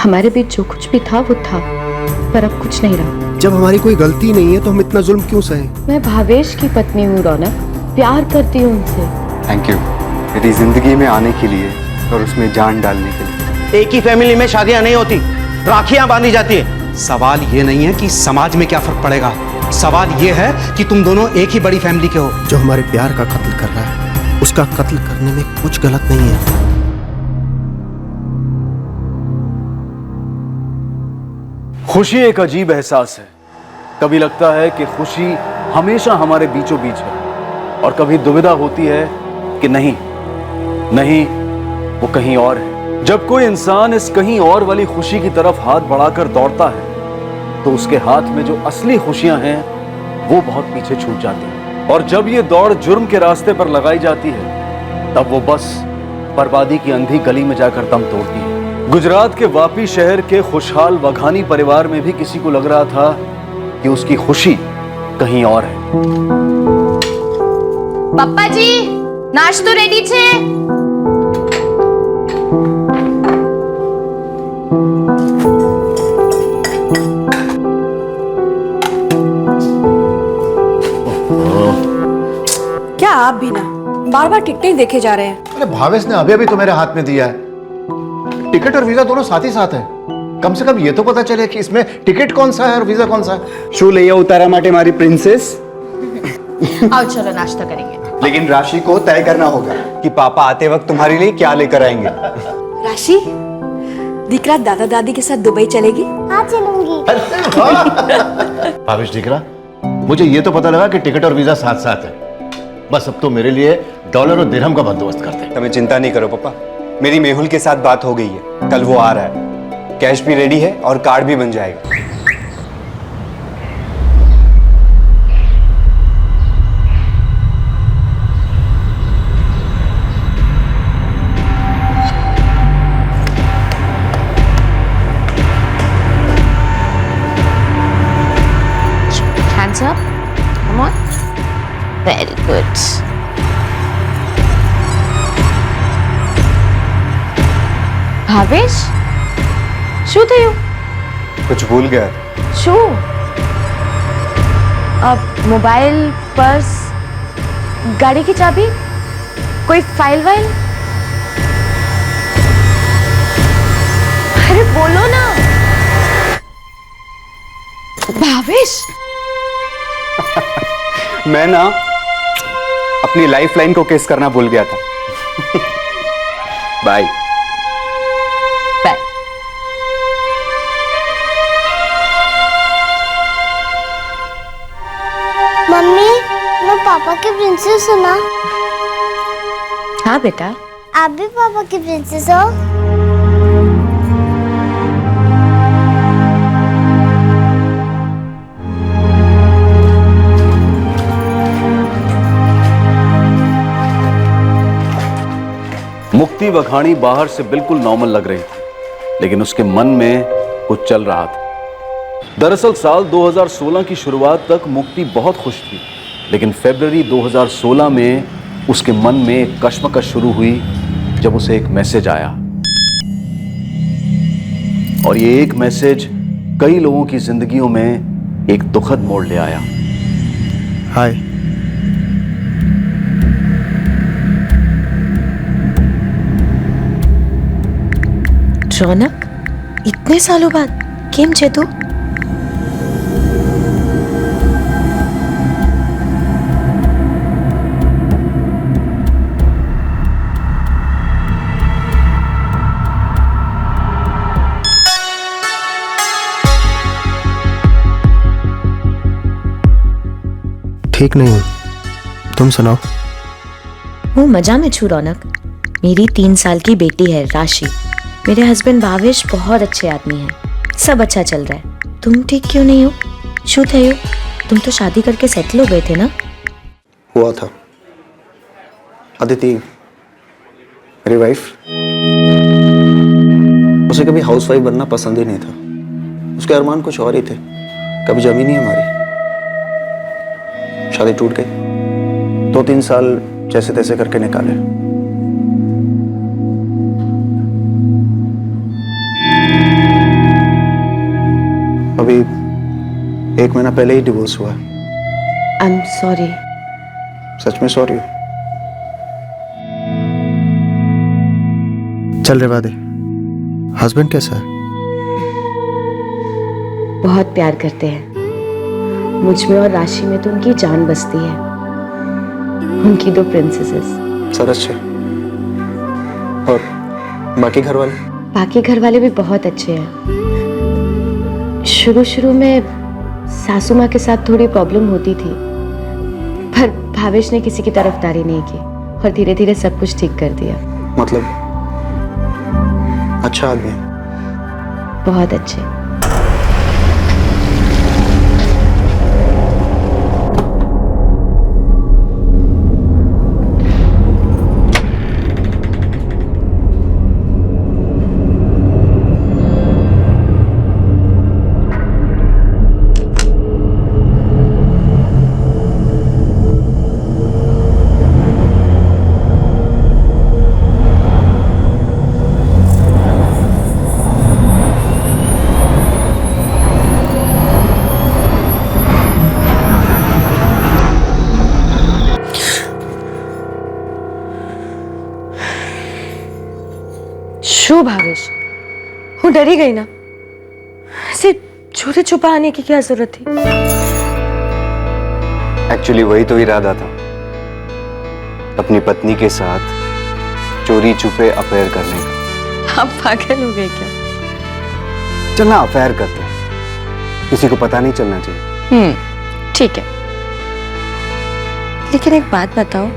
हमारे बीच जो कुछ भी था वो था, पर अब कुछ नहीं रहा। जब हमारी कोई गलती नहीं है तो हम इतना जुल्म क्यों सहे? मैं भावेश की पत्नी हूँ रौनक, प्यार करती हूँ उनसे। थैंक यू मेरी जिंदगी में आने के लिए और उसमें जान डालने के लिए। एक ही फैमिली में शादियां नहीं होती, राखियां बांधी जाती है। सवाल ये नहीं है कि समाज में क्या फर्क पड़ेगा, सवाल ये है कि तुम दोनों एक ही बड़ी फैमिली के हो। जो हमारे प्यार का कत्ल कर रहा है उसका कत्ल करने में कुछ गलत नहीं है। खुशी एक अजीब एहसास है। कभी लगता है कि खुशी हमेशा हमारे बीचों बीच है और कभी दुविधा होती है कि नहीं वो कहीं और है। जब कोई इंसान इस कहीं और वाली खुशी की तरफ हाथ बढ़ाकर दौड़ता है तो उसके हाथ में जो असली खुशियां हैं वो बहुत पीछे छूट जाती हैं। और जब ये दौड़ जुर्म के रास्ते पर लगाई जाती है तब वो बस बर्बादी की अंधी गली में जाकर दम तोड़ती है। गुजरात के वापी शहर के खुशहाल वघानी परिवार में भी किसी को लग रहा था कि उसकी खुशी कहीं और है। पप्पा जी, नाश्तो रेडी छे। क्या आप भी ना बार बार टिकटें देखे जा रहे हैं? अरे भावेश ने अभी अभी तो मेरे हाथ में दिया है। टिकट और वीजा दोनों साथ ही साथ है। कम से कम ये तो पता चले कि इसमें टिकट कौन सा है और वीजा कौन सा है। शू ले उतारा माटे मारी प्रिंसेस। आओ चलो नाश्ता करेंगे। लेकिन राशि को तय करना होगा कि पापा आते वक्त तुम्हारे लिए क्या लेकर आएंगे। राशि, दीकरा दादा दादी के साथ दुबई चलेगी? हाँ चलूंगी। भावेश दिख रहा, मुझे ये तो पता लगा कि टिकट और वीजा साथ साथ है। बस अब तो मेरे लिए डॉलर और दिरहम का बंदोबस्त करते हैं। तुम्हें चिंता नहीं करो पापा, मेरी मेहुल के साथ बात हो गई है, कल वो आ रहा है, कैश भी रेडी है और कार्ड भी बन जाएगा। Hands up. Come on. Very good. Bhavesh, શું થયું? कुछ भूल गया। શું? મોબાઈલ, પર્સ, ગાડી की चाबी, कोई फाइल वाइल? अरे बोलो ना भावेश। मैं ना अपनी लाइफलाइन को किस करना भूल गया था। बाय। बाय। मम्मी, मैं पापा की प्रिंसेस हूँ ना? हाँ बेटा। आप भी पापा की प्रिंसेस हो? मुक्ति वघानी बाहर से बिल्कुल नॉर्मल लग रही थी, लेकिन उसके मन में कुछ चल रहा था। दरअसल साल 2016 की शुरुआत तक मुक्ति बहुत खुश थी, लेकिन फरवरी 2016 में उसके मन में एक कश्मकश शुरू हुई जब उसे एक मैसेज आया। और ये एक मैसेज कई लोगों की जिंदगियों में एक दुखद मोड़ ले आया। हाय। रौनक, इतने सालों बाद केम छे तू? ठीक नहीं हूँ, तुम सुनाओ। हूँ मजा में छू रौनक। मेरी 3 साल की बेटी है राशि। मेरे हस्बैंड भावेश बहुत अच्छे आदमी हैं, सब अच्छा चल रहा है। तुम ठीक क्यों नहीं हो? शू थे हो? तुम तो शादी करके सेटल हो गए थे ना? हुआ था। अदिति, मेरी वाइफ, उसे कभी हाउसवाइफ बनना पसंद ही नहीं था। उसके अरमान कुछ और ही थे। कभी जमी नहीं हमारी, शादी टूट गई। 2-3 साल जैसे तैसे करके निकाले। अभी 1 महीना पहले ही डिवोर्स हुआ है। I am sorry. सच में सॉरी। चल रे वादे, हस्बैंड कैसा है? बहुत प्यार करते हैं। मुझ में और राशि में तो उनकी जान बसती है। उनकी 2 प्रिंसेसेस। सर अच्छे। और बाकी घर वाले? बाकी घर वाले भी बहुत अच्छे हैं। शुरू में सासू माँ के साथ थोड़ी प्रॉब्लम होती थी, पर भावेश ने किसी की तरफदारी नहीं की और धीरे धीरे सब कुछ ठीक कर दिया। मतलब अच्छा आदमी है। बहुत अच्छे। शू भावेश, हूँ डरी गई ना। ऐसे छुपे छुपा आने की क्या जरूरत थी? एक्चुअली वही तो इरादा था, अपनी पत्नी के साथ चोरी छुपे अफेयर करने का। आप पागल हो गए क्या? चलना अफेयर करते हैं, किसी को पता नहीं चलना चाहिए। ठीक है, लेकिन एक बात बताओ,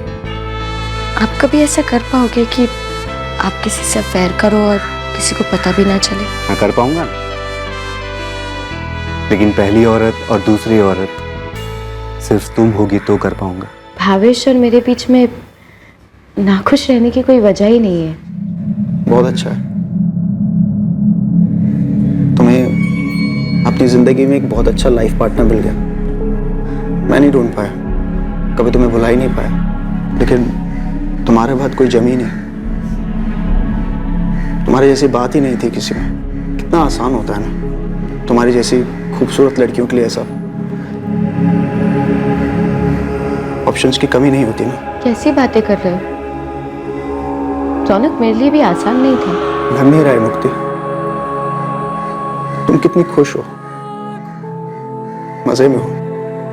आप कभी ऐसा कर पाओगे कि आप किसी से अफेयर करो और किसी को पता भी ना चले? मैं कर पाऊंगा ना, लेकिन पहली औरत और दूसरी औरत सिर्फ तुम होगी तो कर पाऊंगा। भावेश और मेरे बीच में नाखुश रहने की कोई वजह ही नहीं है। बहुत अच्छा है। तुम्हें अपनी जिंदगी में एक बहुत अच्छा लाइफ पार्टनर मिल गया। मैं नहीं ढूंढ पाया, कभी तुम्हें भुला ही नहीं पाया, लेकिन तुम्हारे बाद कोई जमी नहीं। तुम्हारी जैसी बात ही नहीं थी किसी में। कितना आसान होता है ना तुम्हारी जैसी खूबसूरत लड़कियों के लिए ऐसा। ऑप्शंस की कमी नहीं होती ना। कैसी बातें कर रहे हो रौनक? मेरे लिए भी आसान नहीं था। लग नहीं रहा है मुक्ति, तुम कितनी खुश हो, मजे में हो,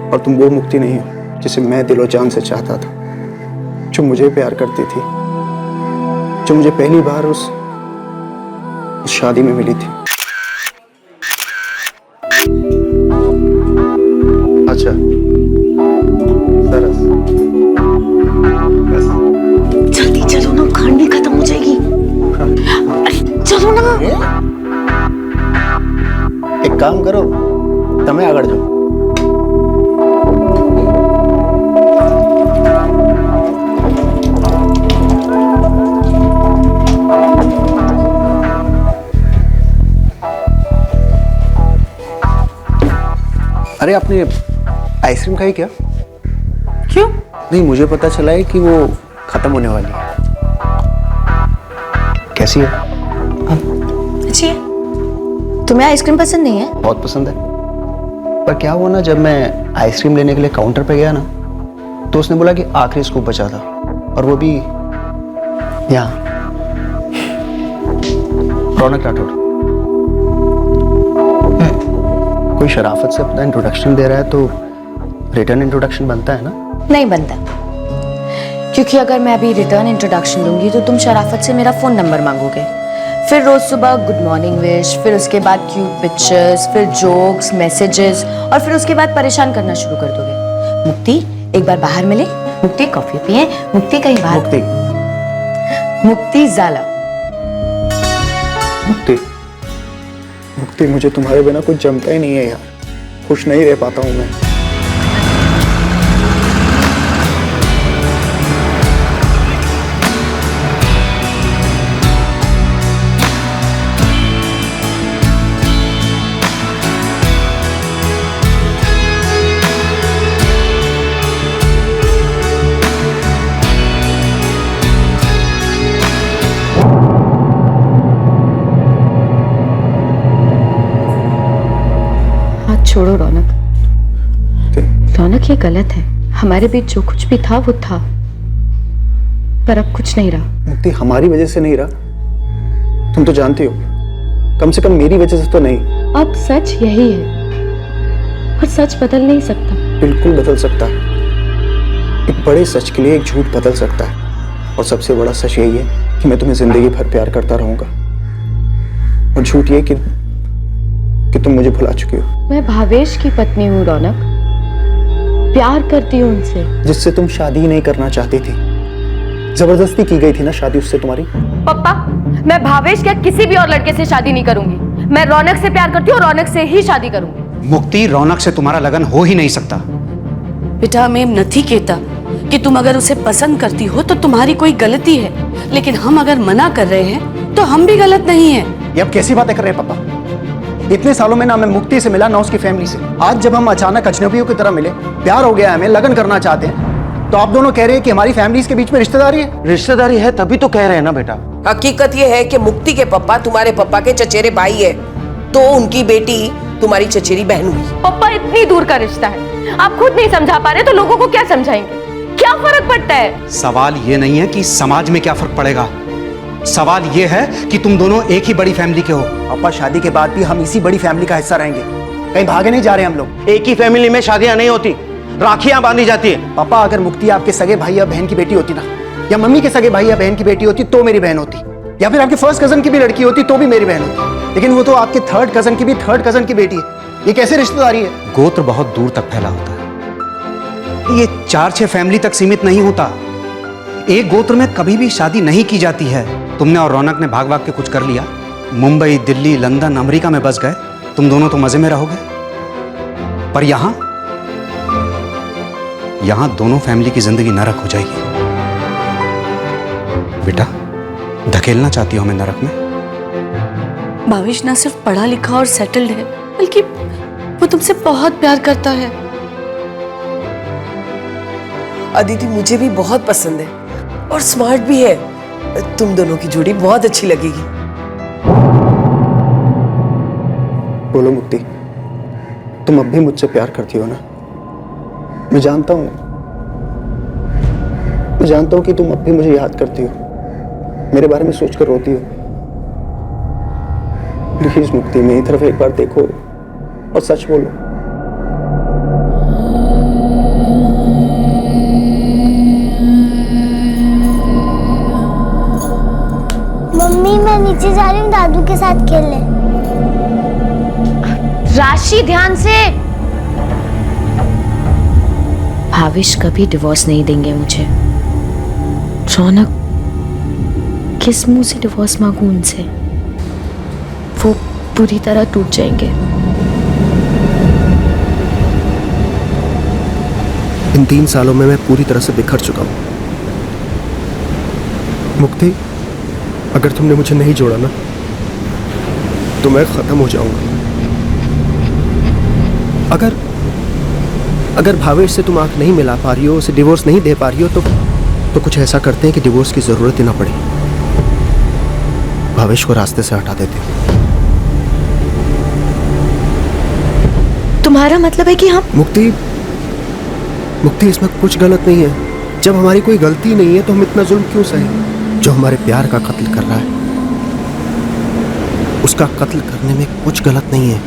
और तुम वो मुक्ति नहीं हो जिसे मैं दिलो जान से चाहता था, जो मुझे प्यार करती थी, जो मुझे पहली बार उस शादी में मिली थी। अच्छा सरस, बस जल्दी चलो ना, खांडी खत्म हो जाएगी। चलो ना। एक काम करो, તમે આગળ જાઓ। अरे आपने आइसक्रीम खाई क्या? क्यों? नहीं, मुझे पता चला है कि वो खत्म होने वाली है। कैसी है? अच्छी है। तुम्हें आइसक्रीम पसंद नहीं है? बहुत पसंद है, पर क्या हुआ ना, जब मैं आइसक्रीम लेने के लिए काउंटर पे गया ना, तो उसने बोला कि आखिरी स्कूप बचा था, और वो भी यहाँ। रौनक राठौड़। कोई शराफत से अपना इंट्रोडक्शन दे रहा है तो रिटर्न इंट्रोडक्शन बनता है ना? नहीं बनता, क्योंकि अगर मैं अभी रिटर्न इंट्रोडक्शन दूंगी तो तुम शराफत से मेरा फोन नंबर मांगोगे, फिर रोज सुबह गुड मॉर्निंग विश, फिर उसके बाद क्यूट पिक्चर्स, फिर जोक्स, मैसेजेस, और फिर उसके बाद परेशान करना शुरू कर दोगे। मुक्ति, एक बार बाहर मिले। मुक्ति, कॉफी पिए। मुक्ति, कहीं बाहर। मुक्ति, मुक्ति जाला। मुक्ति, मुक्ति, मुझे तुम्हारे बिना कुछ जमता ही नहीं है यार। खुश नहीं रह पाता हूं मैं। बात छोड़ो रौनक। क्या? रौनक ये गलत है। हमारे बीच जो कुछ भी था वो था, पर अब कुछ नहीं रहा। मुक्ति हमारी वजह से नहीं रहा, तुम तो जानती हो, कम से कम मेरी वजह से तो नहीं। अब सच यही है और सच बदल नहीं सकता। बिल्कुल बदल सकता है। एक बड़े सच के लिए एक झूठ बदल सकता है, और सबसे बड़ा सच यही है कि मैं तुम्हें जिंदगी भर प्यार करता रहूंगा, और झूठ ये कि तुम मुझे भुला चुकी हो। मैं भावेश की पत्नी हूँ रौनक, प्यार करती हूँ उनसे। जिससे तुम शादी नहीं करना चाहती थी, जबरदस्ती की गई थी ना शादी उससे तुम्हारी। पप्पा, मैं भावेश क्या किसी भी और लड़के से शादी नहीं करूंगी। मैं रौनक से प्यार करती हूँ और रौनक से ही शादी करूंगी। मुक्ति, रौनक से तुम्हारा लगन हो ही नहीं सकता। बेटा मैं नहीं कहता कि तुम अगर उसे पसंद करती हो तो तुम्हारी कोई गलती है, लेकिन हम अगर मना कर रहे हैं तो हम भी गलत नहीं है। ये अब कैसी बातें कर रहे हैं पापा? इतने सालों में ना मैं मुक्ति से मिला ना उसकी फैमिली से। आज जब हम अचानक अजनबियों की तरह मिले, प्यार हो गया, हमें लगन करना चाहते हैं, तो आप दोनों कह रहे हैं कि हमारी फैमिलीज के बीच में रिश्तेदारी है। रिश्तेदारी है तभी तो कह रहे हैं ना बेटा। हकीकत ये है कि मुक्ति के पापा तुम्हारे पापा के चचेरे भाई है, तो उनकी बेटी तुम्हारी चचेरी बहन हुई। पप्पा, इतनी दूर का रिश्ता है, आप खुद नहीं समझा पा रहे तो लोगों को क्या समझाएंगे? क्या फर्क पड़ता है? सवाल ये नहीं है कि समाज में क्या फर्क पड़ेगा, सवाल ये है कि तुम दोनों एक ही बड़ी फैमिली के हो। पापा, शादी के बाद भी हम इसी बड़ी फैमिली का हिस्सा रहेंगे, कहीं भागे नहीं जा रहे हम लोग। एक ही फैमिली में शादियां नहीं होती, राखियां बांधी जाती है। पापा, अगर मुक्ति आपके सगे भाई या बहन की बेटी होती ना, या मम्मी के सगे भाई या बहन की बेटी होती तो मेरी बहन होती, या फिर आपके फर्स्ट कजन की भी लड़की होती तो भी मेरी बहन होती, लेकिन वो तो आपके थर्ड कजन की भी थर्ड कजन की बेटी है। ये कैसे रिश्तेदारी है? गोत्र बहुत दूर तक फैला होता है, ये 4-6 फैमिली तक सीमित नहीं होता। एक गोत्र में कभी भी शादी नहीं की जाती है। तुमने और रौनक ने भाग भाग के कुछ कर लिया, मुंबई, दिल्ली, लंदन, अमेरिका में बस गए, तुम दोनों तो मजे में रहोगे, पर यहां दोनों फैमिली की जिंदगी नरक हो जाएगी। बेटा, धकेलना चाहती हो हमें नरक में? भावेश ना सिर्फ पढ़ा लिखा और सेटल्ड है, बल्कि वो तुमसे बहुत प्यार करता है। अदिति मुझे भी बहुत पसंद है और स्मार्ट भी है। तुम दोनों की जोड़ी बहुत अच्छी लगेगी। बोलो मुक्ति, तुम अब भी मुझसे प्यार करती हो ना? मैं जानता हूं कि तुम अब भी मुझे याद करती हो, मेरे बारे में सोचकर रोती हो। प्लीज मुक्ति, मेरी तरफ एक बार देखो और सच बोलो। मम्मी, मैं नीचे जा रही हूँ दादू के साथ खेलने। राशि, ध्यान से। भावेश कभी डिवोर्स नहीं देंगे मुझे। रौनक, किस मुंह से डिवोर्स मांगू उनसे? वो पूरी तरह टूट जाएंगे। इन 3 सालों में मैं पूरी तरह से बिखर चुका हूं। मुक्ति, अगर तुमने मुझे नहीं जोड़ा ना, तो मैं खत्म हो जाऊंगा। अगर भावेश से तुम आंख नहीं मिला पा रही हो, उसे डिवोर्स नहीं दे पा रही हो, तो कुछ ऐसा करते हैं कि डिवोर्स की जरूरत ही ना पड़े। भावेश को रास्ते से हटा देते हैं। तुम्हारा मतलब है कि हम... मुक्ति, इसमें कुछ गलत नहीं है। जब हमारी कोई गलती नहीं है तो हम इतना जुल्म क्यों सहे? जो हमारे प्यार का कत्ल कर रहा है, उसका कत्ल करने में कुछ गलत नहीं है।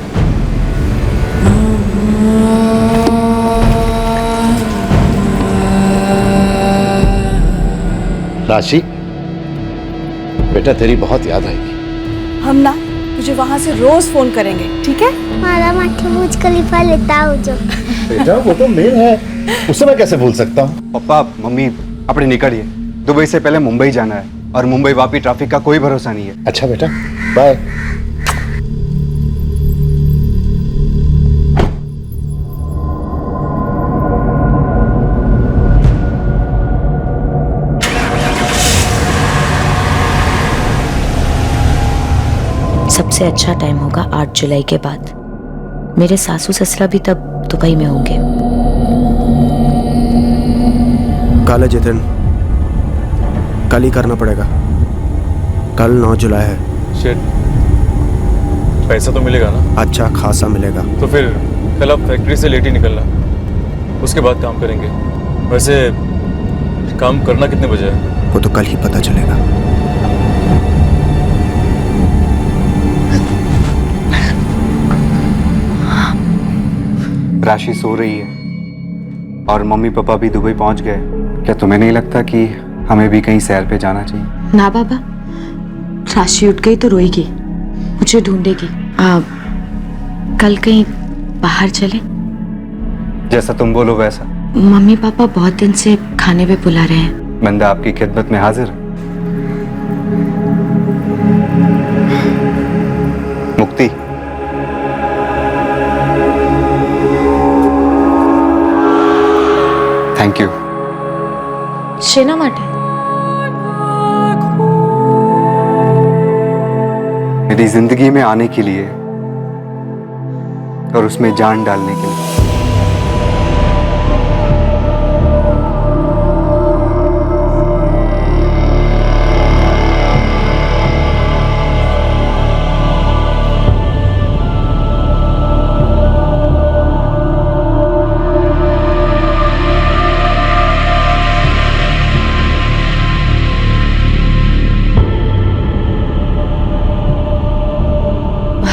राशि, बेटा तेरी बहुत याद आएगी। हम ना तुझे वहां से रोज फोन करेंगे, ठीक है? हमारा माथे बुर्ज खलीफा लेता हो जो। बेटा वो तो मेल है, उसे मैं कैसे भूल सकता हूँ? पप्पा, मम्मी, अपने निकलिए। दुबई से पहले मुंबई जाना है, और मुंबई वापी ट्रैफिक का कोई भरोसा नहीं है। अच्छा बेटा, बाय। सबसे अच्छा टाइम होगा 8 जुलाई के बाद। मेरे सासू ससुरा भी तब दुबई में होंगे। काला जितिन, कल ही करना पड़ेगा। कल 9 जुलाई है। शिट, पैसा तो मिलेगा ना? अच्छा खासा मिलेगा। तो फिर कल आप फैक्ट्री से लेट ही निकलना, उसके बाद काम करेंगे। वैसे काम करना कितने बजे है? वो तो कल ही पता चलेगा। राशि सो रही है और मम्मी पापा भी दुबई पहुंच गए। क्या तुम्हें नहीं लगता कि हमें भी कहीं सैर पे जाना चाहिए? ना बाबा, राशि उठ गई तो रोएगी, मुझे ढूंढेगी। कल कहीं बाहर चले? जैसा तुम बोलो वैसा। मम्मी पापा बहुत दिन से खाने पे बुला रहे हैं। बंदा आपकी खिदमत में हाजिर है। मुक्ति, थैंक यू। शेना माटे मेरी जिंदगी में आने के लिए और उसमें जान डालने के लिए।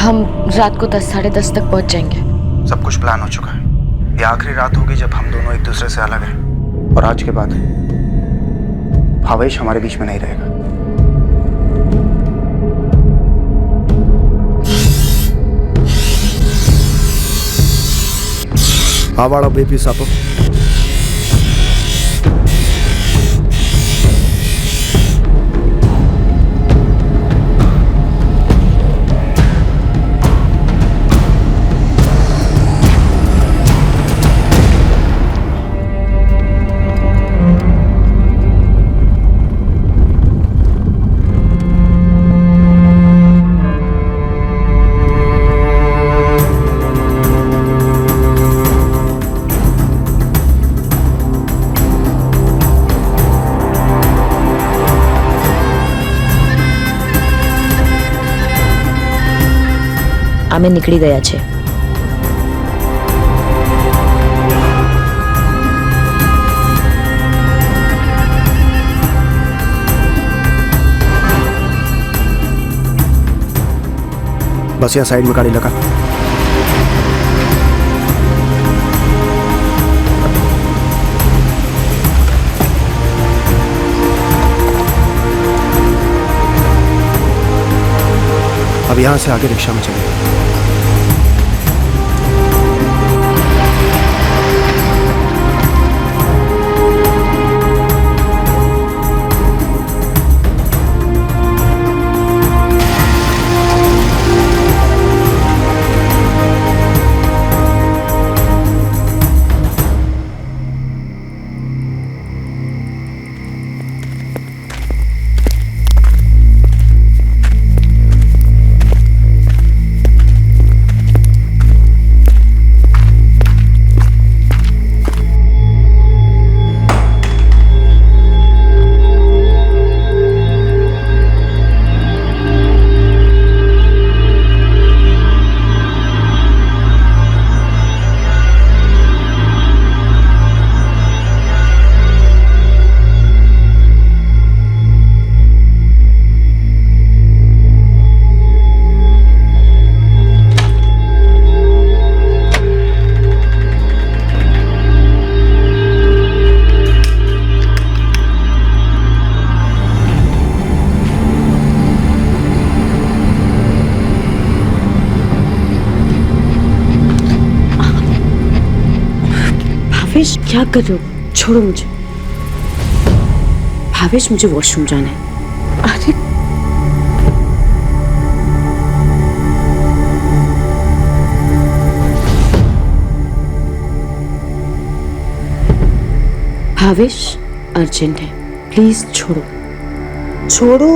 हम रात को 10 साढ़े 10 तक पहुंच जाएंगे। सब कुछ प्लान हो चुका है। ये आखिरी रात होगी जब हम दोनों एक दूसरे से अलग हैं, और आज के बाद भावेश हमारे बीच में नहीं रहेगा। आवाड़ा बेबी सापो અમે નીકળી ગયા છે। बस यहाँ साइड में गाड़ी लगा। अब यहाँ से आगे रिक्शा में चलेंगे। भावेश क्या कर रहे हो? छोड़ो मुझे। भावेश मुझे वॉशरूम जाना है। अरे भावेश अर्जेंट है, प्लीज छोड़ो छोड़ो।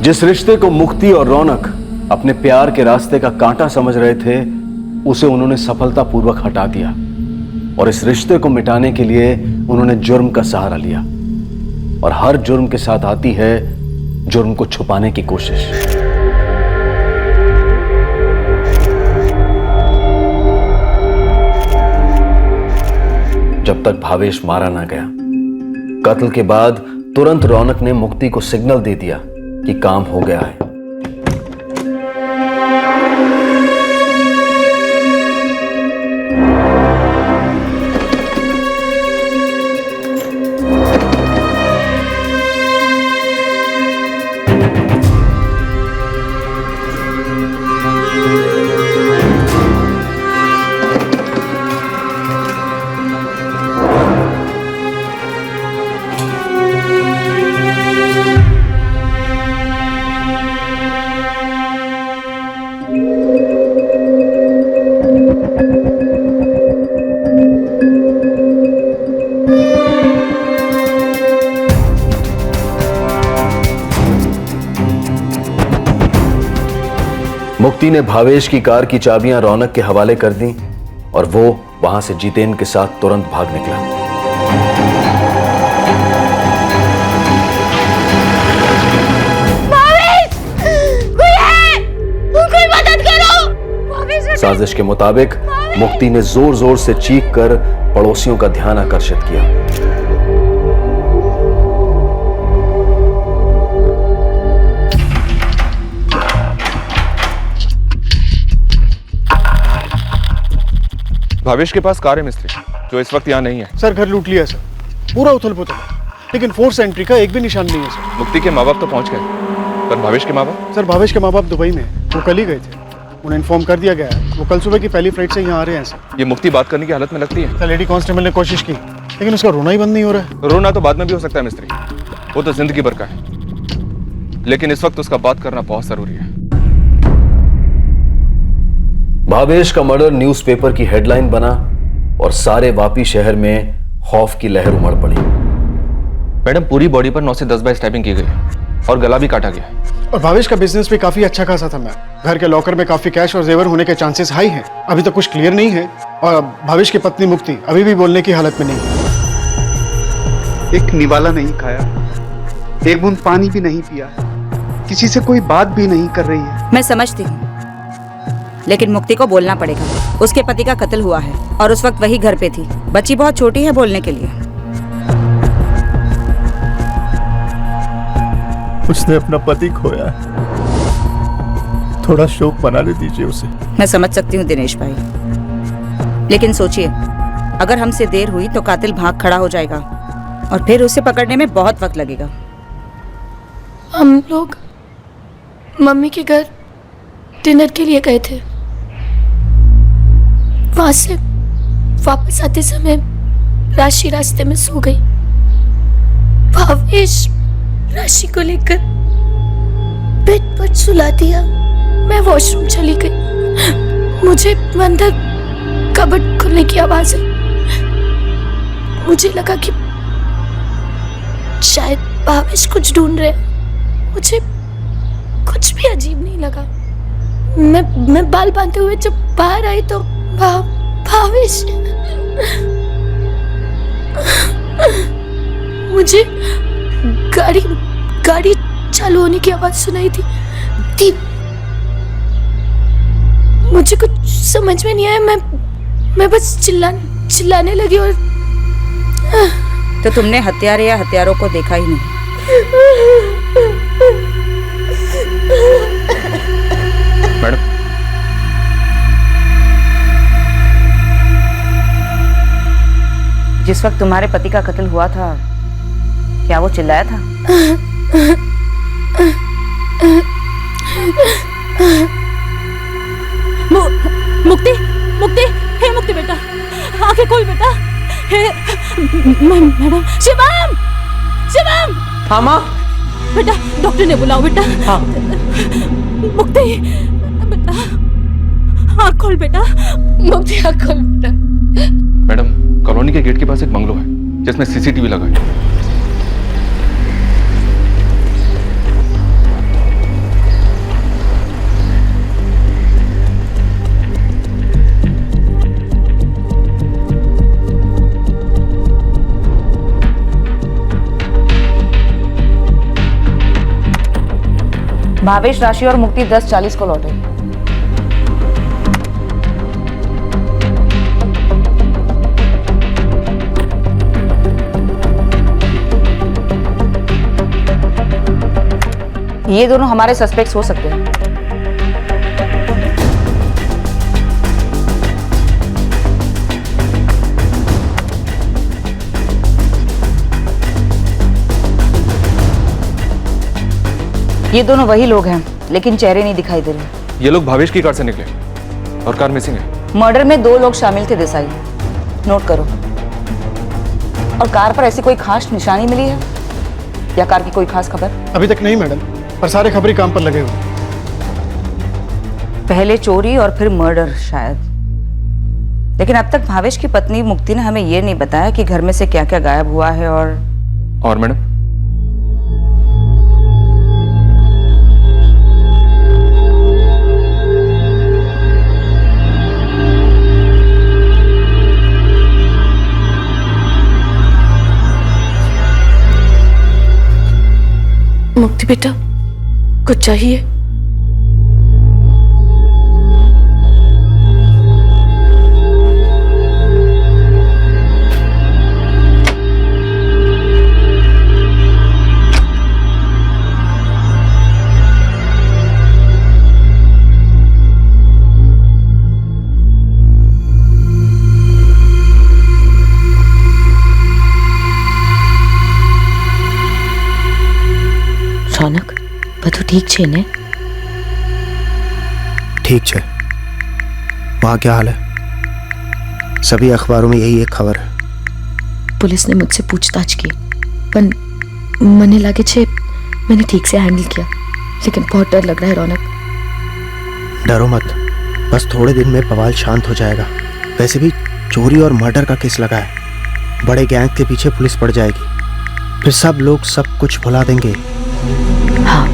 जिस रिश्ते को मुक्ति और रौनक अपने प्यार के रास्ते का कांटा समझ रहे थे, उसे उन्होंने सफलतापूर्वक हटा दिया और इस रिश्ते को मिटाने के लिए उन्होंने जुर्म का सहारा लिया। और हर जुर्म के साथ आती है जुर्म को छुपाने की कोशिश। जब तक भावेश मारा ना गया, कत्ल के बाद तुरंत रौनक ने मुक्ति को सिग्नल दे दिया कि काम हो गया है। मुक्ति ने भावेश की कार की चाबियां रौनक के हवाले कर दी और वो वहां से जितेन के साथ तुरंत भाग निकला। भावेश! कोई है! कोई मदद करो! साजिश के मुताबिक मुक्ति ने जोर जोर से चीख कर पड़ोसियों का ध्यान आकर्षित किया। भावेश के पास कार है मिस्त्री, जो इस वक्त यहाँ नहीं है। सर घर लूट लिया सर, पूरा उथल पुथल है, लेकिन फोर्स एंट्री का एक भी निशान नहीं है सर। मुक्ति के माँ बाप तो पहुंच गए, पर भावेश के माँ बाप? सर भावेश के माँ बाप दुबई में हैं। वो कल ही गए थे, उन्हें इन्फॉर्म कर दिया गया है, वो कल सुबह की पहली फ्लाइट से यहाँ आ रहे हैं सर। ये मुक्ति बात करने की हालत में लगती है? सर लेडी कांस्टेबल ने कोशिश की, लेकिन उसका रोना ही बंद नहीं हो रहा है। रोना तो बाद में भी हो सकता है मिस्त्री, वो तो जिंदगी भर का है, लेकिन इस वक्त उसका बात करना बहुत जरूरी है। भावेश का मर्डर न्यूज़पेपर की हेडलाइन बना और सारे वापी शहर में खौफ की लहर उमड़ पड़ी। मैडम, पूरी बॉडी पर 9 से 10 बार स्टैबिंग की गई और गला भी काटा गया। और भावेश का बिजनेस भी काफी अच्छा खासा था मैम। घर के लॉकर में काफी कैश और जेवर होने के चांसेस हाई हैं। अभी तक कुछ क्लियर नहीं है और भावेश की पत्नी मुक्ति अभी भी बोलने की हालत में नहीं है। एक निवाला नहीं खाया, एक बूंद पानी भी नहीं पिया, किसी से कोई बात भी नहीं कर रही है। मैं समझती हूँ, लेकिन मुक्ति को बोलना पड़ेगा। उसके पति का कत्ल हुआ है और उस वक्त वही घर पे थी। बच्ची बहुत छोटी है बोलने के लिए। उसने अपना पति खोया है, थोड़ा शोक मनाने दीजिए उसे। मैं समझ सकती हूँ दिनेश भाई, लेकिन सोचिए, अगर हमसे देर हुई तो कातिल भाग खड़ा हो जाएगा और फिर उसे पकड़ने में बहुत वक्त लगेगा। हम लोग मम्मी के घर डिनर के लिए गए थे। वहां से वापस आते समय राशि रास्ते में सो गई। भावेश राशि को लेकर बेड पर सुला दिया। मैं वॉशरूम चली गई। मुझे अंदर कबर्ड खुलने की आवाज आई। मुझे लगा कि शायद भावेश कुछ ढूंढ रहे हैं। मुझे कुछ भी अजीब नहीं लगा। मैं बाल बांधते हुए जब बाहर आई तो भावेश मुझे गाड़ी चालू होने की आवाज सुनाई थी। मुझे कुछ समझ में नहीं आया। मैं बस चिल्लाने लगी और तो तुमने हत्यारे या हत्यारों को देखा ही नहीं। मैडम, जिस वक्त तुम्हारे पति का कत्ल हुआ था, क्या वो चिल्लाया था? मुक्ति, मुक्ति, हे मुक्ति बेटा, आंखें खोल बेटा। हे मैडम, शिवम, शिवम। हाँ माँ। बेटा डॉक्टर ने बुलाओ बेटा। हाँ। मुक्ति बेटा, आँख खोल बेटा। मुक्ति आँख खोल बेटा। मैडम, कॉलोनी के गेट के पास एक बंगलो है जिसमें सीसीटीवी लगा है। भावेश, राशि और मुक्ति 10:40 को लौटे। ये दोनों हमारे सस्पेक्ट्स हो सकते हैं। ये दोनों वही लोग हैं, लेकिन चेहरे नहीं दिखाई दे रहे। ये लोग भावेश की कार से निकले और कार मिसिंग है। मर्डर में 2 लोग शामिल थे देसाई, नोट करो। और कार पर ऐसी कोई खास निशानी मिली है या कार की कोई खास खबर? अभी तक नहीं मैडम, पर सारे खबरी काम पर लगे हुए। पहले चोरी और फिर मर्डर शायद। लेकिन अब तक भावेश की पत्नी मुक्ति ने हमें ये नहीं बताया कि घर में से क्या क्या गायब हुआ है। और मैडम, मुक्ति बेटा, कुछ चाहिए? रौनक, બધું ઠીક છે ને? ठीक है। वहाँ क्या हाल है? सभी अखबारों में यही एक खबर है। पुलिस ने मुझसे पूछताछ की, पर मने लागे छे मैंने ठीक से हैंडल किया, लेकिन बहुत डर लग रहा है रौनक। डरो मत, बस थोड़े दिन में बवाल शांत हो जाएगा। वैसे भी चोरी और मर्डर का केस लगा है, बड़े गैंग के पीछे पुलिस पड़ जाएगी, फिर सब लोग सब कुछ भुला देंगे। हाँ।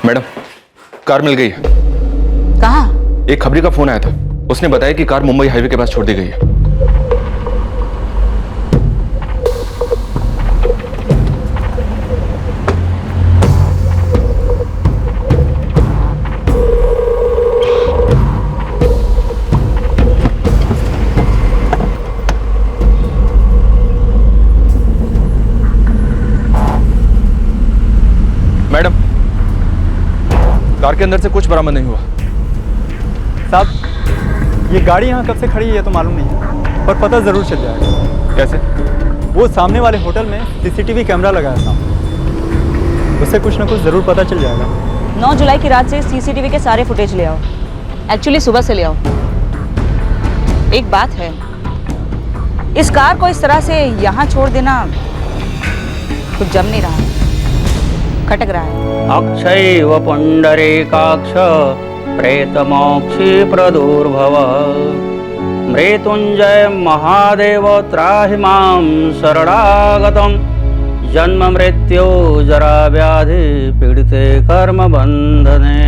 मैडम, कार मिल गई है। कहाँ? एक खबरी का फोन आया था, उसने बताया कि कार मुंबई हाईवे के पास छोड़ दी गई है। मैडम, कार के अंदर से कुछ बरामद नहीं हुआ। साहब, ये गाड़ी यहाँ कब से खड़ी है ये तो मालूम नहीं है, पर पता ज़रूर चल जाएगा। कैसे? वो सामने वाले होटल में सीसीटीवी कैमरा लगाया था, उससे कुछ ना कुछ ज़रूर पता चल जाएगा। 9 जुलाई की रात से सीसीटीवी के सारे फुटेज ले आओ। एक्चुअली सुबह से ले आओ। एक बात है, इस कार को इस तरह से यहाँ छोड़ देना कुछ जम नहीं रहा, खटक रहा है। अक्षयैव पुण्डरीकाक्ष प्रेतमोक्षी प्रदुर्भव मृत्युंजय महादेव त्राहि मां शरणागतम् जन्म मृत्यु जरा व्याधि पीड़िते कर्म बंधने।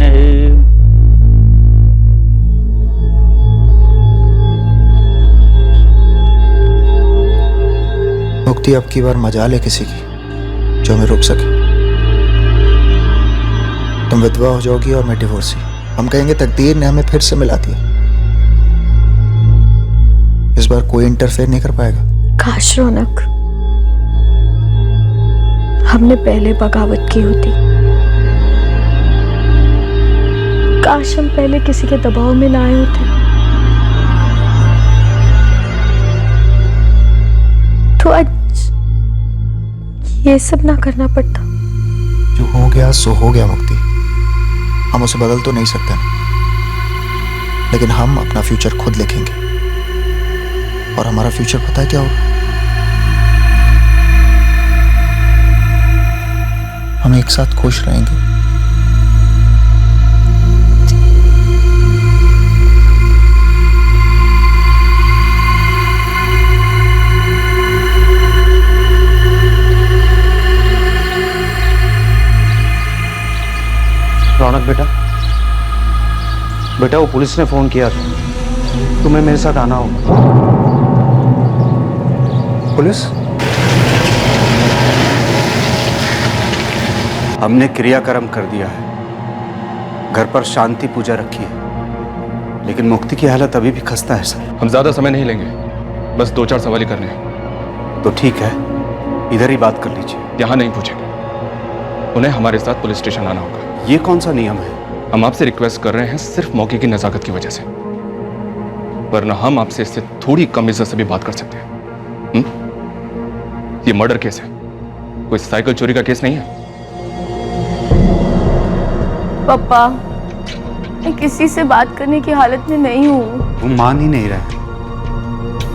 मुक्ति अब की बार मजाल है किसी की जो हमें रोक सके। तुम विधवा हो जाओगी और मैं डिवोर्सी। हम कहेंगे तकदीर ने हमें फिर से मिला दिया। इस बार कोई इंटरफेयर नहीं कर पाएगा। काश रौनक, हमने पहले बगावत की होती। काश हम पहले किसी के दबाव में ना आए होते, तो आज ये सब ना करना पड़ता। जो हो गया सो हो गया मुक्ति, हम उसे बदल तो नहीं सकते ना, लेकिन हम अपना फ्यूचर खुद लिखेंगे। और हमारा फ्यूचर पता है क्या होगा? हम एक साथ खुश रहेंगे। बेटा वो पुलिस ने फोन किया था, तुम्हें मेरे साथ आना होगा। पुलिस? हमने क्रियाक्रम कर दिया है, घर पर शांति पूजा रखी है, लेकिन मुक्ति की हालत अभी भी खस्ता है सर। हम ज्यादा समय नहीं लेंगे, बस 2-4 सवाल ही करने हैं। तो ठीक है, इधर ही बात कर लीजिए। यहाँ नहीं पूछेंगे, उन्हें हमारे साथ पुलिस स्टेशन आना होगा। ये कौन सा नियम है? हम आपसे रिक्वेस्ट कर रहे हैं सिर्फ मौके की नजाकत की वजह से, वरना हम आपसे इससे थोड़ी कम इज्जत से भी बात कर सकते हैं। ये मर्डर केस है, कोई साइकिल चोरी का केस नहीं है। पापा, मैं किसी से बात करने की हालत में नहीं हूँ। तुम मान ही नहीं रहे,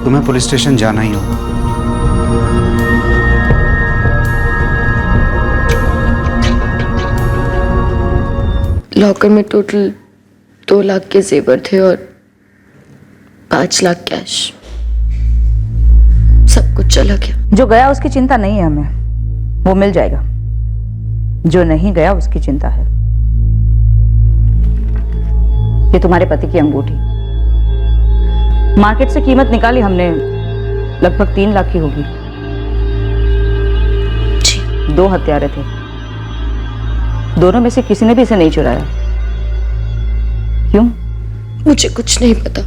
तुम्हें पुलिस स्टेशन जाना ही होगा। लॉकर में टोटल 2 लाख के जेवर थे और 5 लाख कैश। सब कुछ चला गया। जो गया उसकी चिंता नहीं है हमें, वो मिल जाएगा। जो नहीं गया उसकी चिंता है। ये तुम्हारे पति की अंगूठी, मार्केट से कीमत निकाली हमने, लगभग 3 लाख की होगी। 2 हत्यारे थे, दोनों में से किसी ने भी इसे नहीं चुराया। क्यों? मुझे कुछ नहीं पता।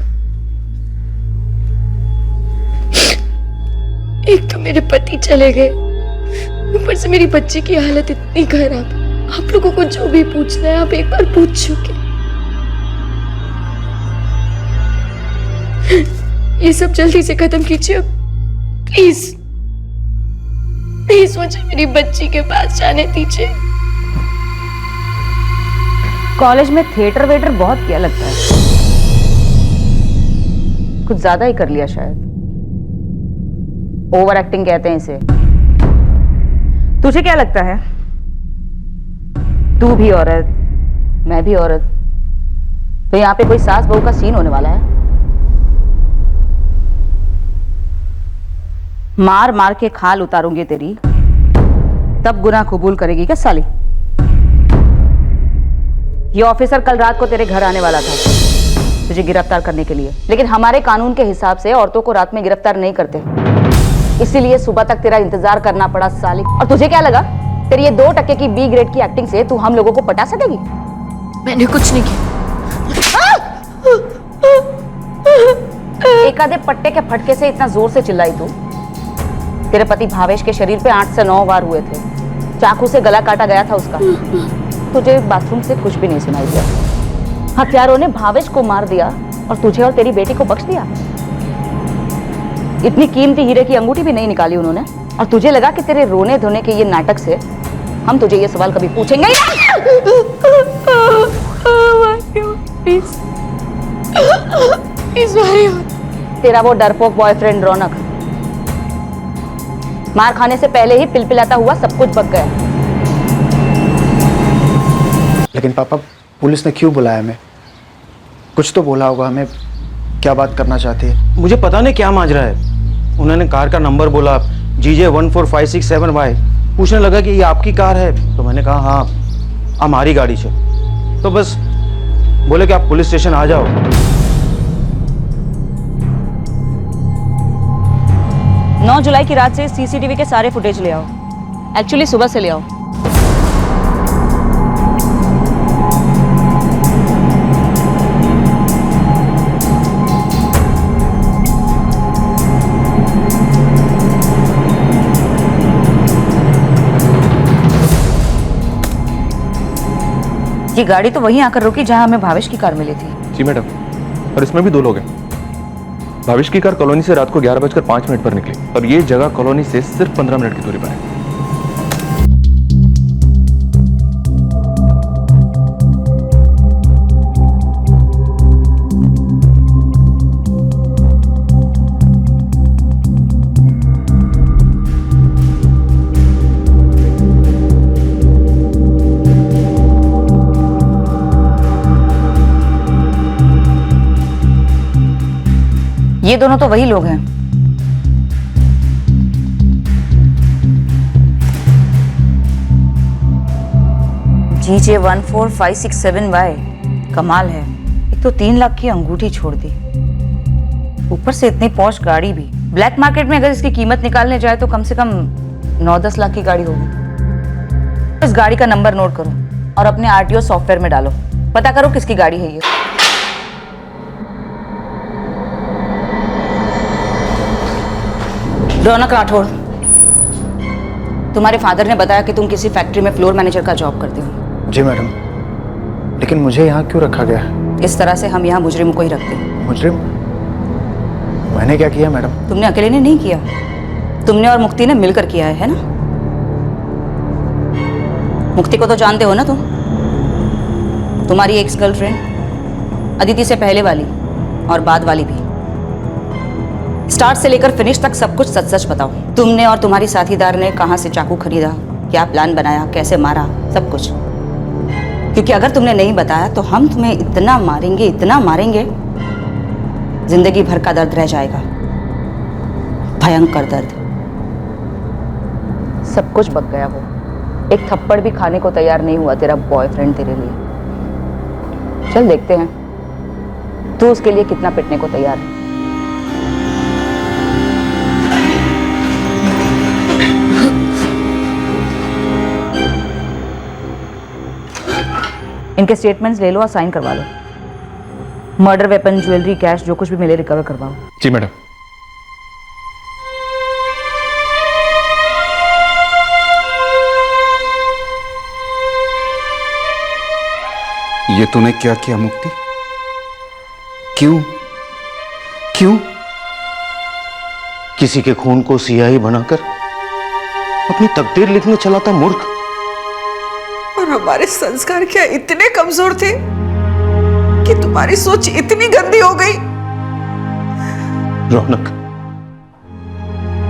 एक तो मेरे पति चले गए, ऊपर से मेरी बच्ची की हालत इतनी खराब। आप लोगों को जो भी पूछना है आप एक बार पूछ चुके। ये सब जल्दी से खत्म कीजिए प्लीज। प्लीज मुझे मेरी बच्ची के पास जाने दीजिए। कॉलेज में थिएटर वेटर बहुत किया लगता है, कुछ ज्यादा ही कर लिया शायद। ओवर एक्टिंग कहते हैं इसे। तुझे क्या लगता है, तू भी औरत, मैं भी औरत, तो यहाँ पे कोई सास बहू का सीन होने वाला है? मार मार के खाल उतारूंगी तेरी, तब गुनाह कबूल करेगी क्या साली? ये ऑफिसर कल रात को तेरे घर आने वाला था तुझे गिरफ्तार करने के लिए, लेकिन हमारे कानून के हिसाब से औरतों को रात में गिरफ्तार नहीं करते, इसीलिए सुबह तक तेरा इंतजार करना पड़ा साली। और तुझे क्या लगा तेरी ये 2% की B ग्रेड की एक्टिंग से तू हम लोगों को पटा सकेगी? मैंने कुछ नहीं किया। एक आधे पट्टे के फटके से इतना जोर से चिल्लाई तू? तेरे पति भावेश के शरीर पे 8 से 9 वार हुए थे, चाकू से गला काटा गया था उसका। तुझे बाथरूम से कुछ भी नहीं सुनाई दिया। हत्यारों ने भावेश को मार दिया और तुझे और तेरी बेटी को बख्श दिया। इतनी कीमती हीरे की अंगूठी भी नहीं निकाली उन्होंने, और तुझे लगा कि तेरे रोने धोने के ये नाटक से हम तुझे ये सवाल कभी पूछेंगे ही नहीं। तेरा वो डरपोक बॉयफ्रेंड रौनक मार खाने से पहले ही पिलपिलाता हुआ सब कुछ बक गया। लेकिन पापा, पुलिस ने क्यों बुलाया हमें? कुछ तो बोला होगा हमें, क्या बात करना चाहते हैं? मुझे पता नहीं क्या माजरा है। उन्होंने कार का नंबर बोला, GJ14567Y। पूछने लगा कि ये आपकी कार है, तो मैंने कहा हाँ हमारी गाड़ी से। तो बस बोले कि आप पुलिस स्टेशन आ जाओ। 9 जुलाई की रात से CCTV के सारे फुटेज ले आओ। एक्चुअली सुबह से ले आओ। ये गाड़ी तो वहीं आकर रुकी जहां हमें भावेश की कार मिली थी। जी मैडम, और इसमें भी 2 लोग हैं। भावेश की कार कॉलोनी से रात को 11:05 पर निकली और ये जगह कॉलोनी से सिर्फ 15 मिनट की दूरी पर है। ये दोनों तो वही लोग हैं। GJ14567Y। कमाल है, तो 3 लाख की अंगूठी छोड़ दी, ऊपर से इतनी पॉश गाड़ी भी। ब्लैक मार्केट में अगर इसकी कीमत निकालने जाए तो कम से कम 9-10 लाख की गाड़ी होगी। इस गाड़ी का नंबर नोट करो और अपने आरटीओ सॉफ्टवेयर में डालो, पता करो किसकी गाड़ी है ये। रौनक राठौड़, तुम्हारे फादर ने बताया कि तुम किसी फैक्ट्री में फ्लोर मैनेजर का जॉब करते हो। जी मैडम, लेकिन मुझे यहाँ क्यों रखा गया? इस तरह से हम यहाँ मुजरिम को ही रखते हैं। मुजरिम? मैंने क्या किया मैडम? तुमने अकेले ने नहीं किया, तुमने और मुक्ति ने मिलकर किया है ना? मुक्ति को तो जानते हो ना तुम, तुम्हारी एक्स गर्लफ्रेंड, अदिति से पहले वाली और बाद वाली भी। स्टार्ट से लेकर फिनिश तक सब कुछ सच सच बताओ। तुमने और तुम्हारी साथीदार ने कहाँ से चाकू खरीदा, क्या प्लान बनाया, कैसे मारा, सब कुछ। क्योंकि अगर तुमने नहीं बताया तो हम तुम्हें इतना मारेंगे, जिंदगी भर का दर्द रह जाएगा, भयंकर दर्द। सब कुछ बक गया, वो एक थप्पड़ भी खाने को तैयार नहीं हुआ तेरा बॉयफ्रेंड तेरे लिए। चल देखते हैं तू उसके लिए कितना पिटने को तैयार है। इनके स्टेटमेंट्स ले लो और साइन करवा लो। मर्डर वेपन, ज्वेलरी, कैश जो कुछ भी मिले रिकवर करवाओ। जी मैडम। ये तूने क्या किया मुक्ति? क्यों क्यों? किसी के खून को सियाही बनाकर अपनी तकदीर लिखने चला था मूर्ख। और हमारे संस्कार क्या इतने कमजोर थे कि तुम्हारी सोच इतनी गंदी हो गई? रौनक,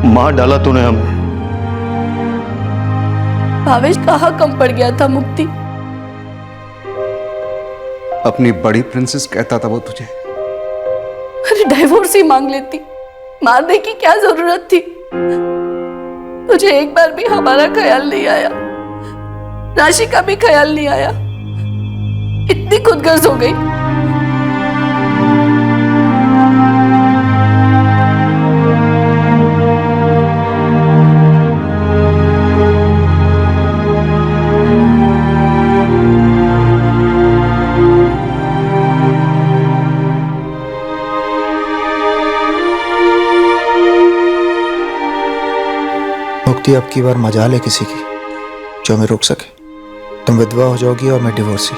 मार डाला तूने हमें। भावेश कहाँ कम पड़ गया था मुक्ति? अपनी बड़ी प्रिंसेस कहता था वो तुझे। अरे डाइवोर्स ही मांग लेती, मारने की क्या जरूरत थी? तुझे एक बार भी हमारा ख्याल नहीं आया, राशि का भी ख्याल नहीं आया। इतनी खुदगर्ज हो गई। मुक्ति, अब की बार मजाल है किसी की जो हमें रोक सके। तुम विधवा हो जाओगी और मैं डिवोर्सी।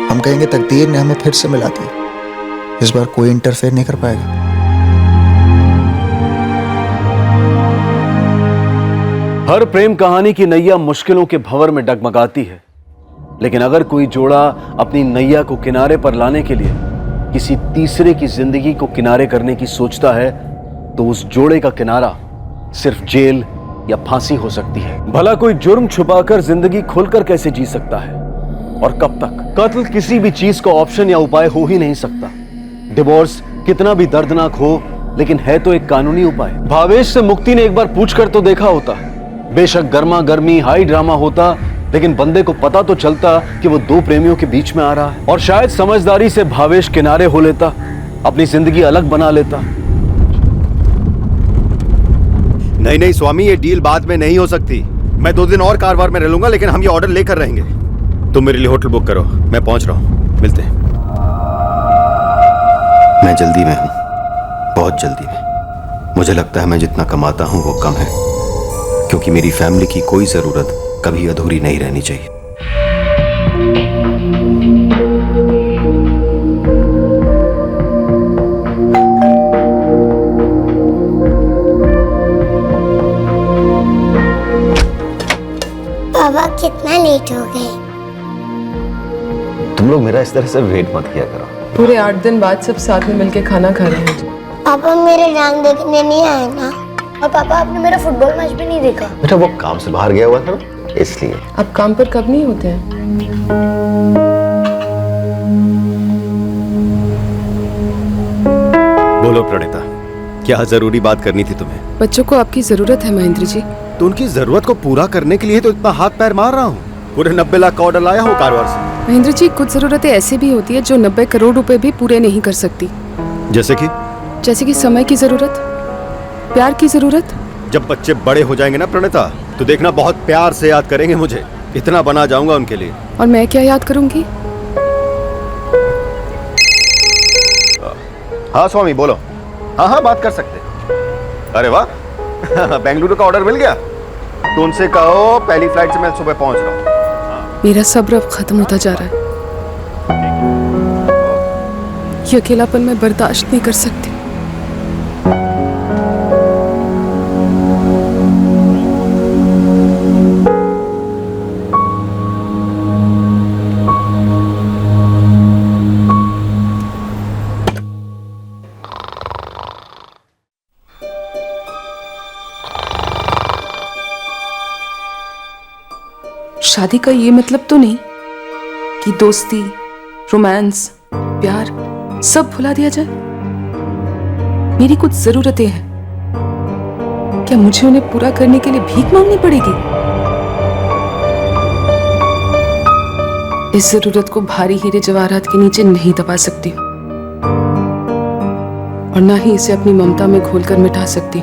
हम कहेंगे तकदीर ने हमें फिर से मिला दिया, इस बार कोई इंटरफेयर नहीं कर पाएगा। हर प्रेम कहानी की नैया मुश्किलों के भंवर में डगमगाती है, लेकिन अगर कोई जोड़ा अपनी नैया को किनारे पर लाने के लिए किसी तीसरे की जिंदगी को किनारे करने की सोचता है तो उस जोड़े का किनारा सिर्फ जेल या फांसी हो सकती है। भला कोई जुर्म छुपाकर जिंदगी खुलकर कैसे जी सकता है, और कब तक? कत्ल किसी भी चीज का ऑप्शन या उपाय हो ही नहीं सकता। डिवोर्स कितना भी दर्दनाक हो, लेकिन है तो एक कानूनी उपाय। भावेश से मुक्ति ने एक बार पूछकर तो देखा होता। बेशक गर्मा गर्मी हाई ड्रामा होता, लेकिन बंदे को पता तो चलता कि वो दो प्रेमियों के बीच में आ रहा है। और शायद समझदारी से भावेश किनारे हो लेता, अपनी जिंदगी अलग बना लेता। नहीं नहीं स्वामी, ये डील बाद में नहीं हो सकती। मैं 2 दिन और कारवार में रह लूंगा, लेकिन हम ये ऑर्डर लेकर रहेंगे। तुम मेरे लिए होटल बुक करो, मैं पहुंच रहा हूं, मिलते हैं। मैं जल्दी में हूं, बहुत जल्दी में। मुझे लगता है मैं जितना कमाता हूं वो कम है, क्योंकि मेरी फैमिली की कोई जरूरत कभी अधूरी नहीं रहनी चाहिए। पापा कितना लेट हो गए? तुम लोग मेरा इस तरह से वेट मत किया करो। पूरे 8 दिन बाद सब साथ में मिलके खाना खा रहे हैं। पापा मेरे रंग देखने नहीं आए ना? और पापा आपने मेरा फुटबॉल मैच भी नहीं देखा? बेटा वो काम से बाहर गया हुआ था ना, इसलिए। अब काम पर कब नहीं होते हैं? बोलो प्रणीता, क्या जरूरी बात करनी थी तुम्हें? बच्चों को आपकी जरूरत है महेंद्र जी। तो उनकी जरूरत को पूरा करने के लिए तो इतना हाथ पैर मार रहा हूँ। पूरे 90 लाख का ऑर्डर लाया हूँ कारवार से। महेंद्र जी, कुछ जरूरतें ऐसी भी होती है जो 90 करोड़ रुपए भी पूरे नहीं कर सकती। जैसे कि समय की जरूरत, प्यार की जरूरत। जब बच्चे बड़े हो जाएंगे ना प्रणीता, तो देखना बहुत प्यार से याद करेंगे मुझे। इतना बना जाऊंगा उनके लिए। और मैं क्या याद करूंगी? हाँ स्वामी बोलो। हाँ हाँ बात कर सकते। अरे वाह बेंगलुरु का ऑर्डर मिल गया। तो उनसे कहो पहली फ्लाइट से मैं सुबह पहुंच रहा हूँ। मेरा सब्र अब खत्म होता जा रहा है। ये अकेलापन मैं बर्दाश्त नहीं कर सकती। शादी का ये मतलब तो नहीं कि दोस्ती, रोमांस, प्यार सब भुला दिया जाए। मेरी कुछ जरूरतें हैं, क्या मुझे उन्हें पूरा करने के लिए भीख मांगनी पड़ेगी? इस जरूरत को भारी हीरे जवाहरात के नीचे नहीं दबा सकती और ना ही इसे अपनी ममता में घोलकर मिटा सकती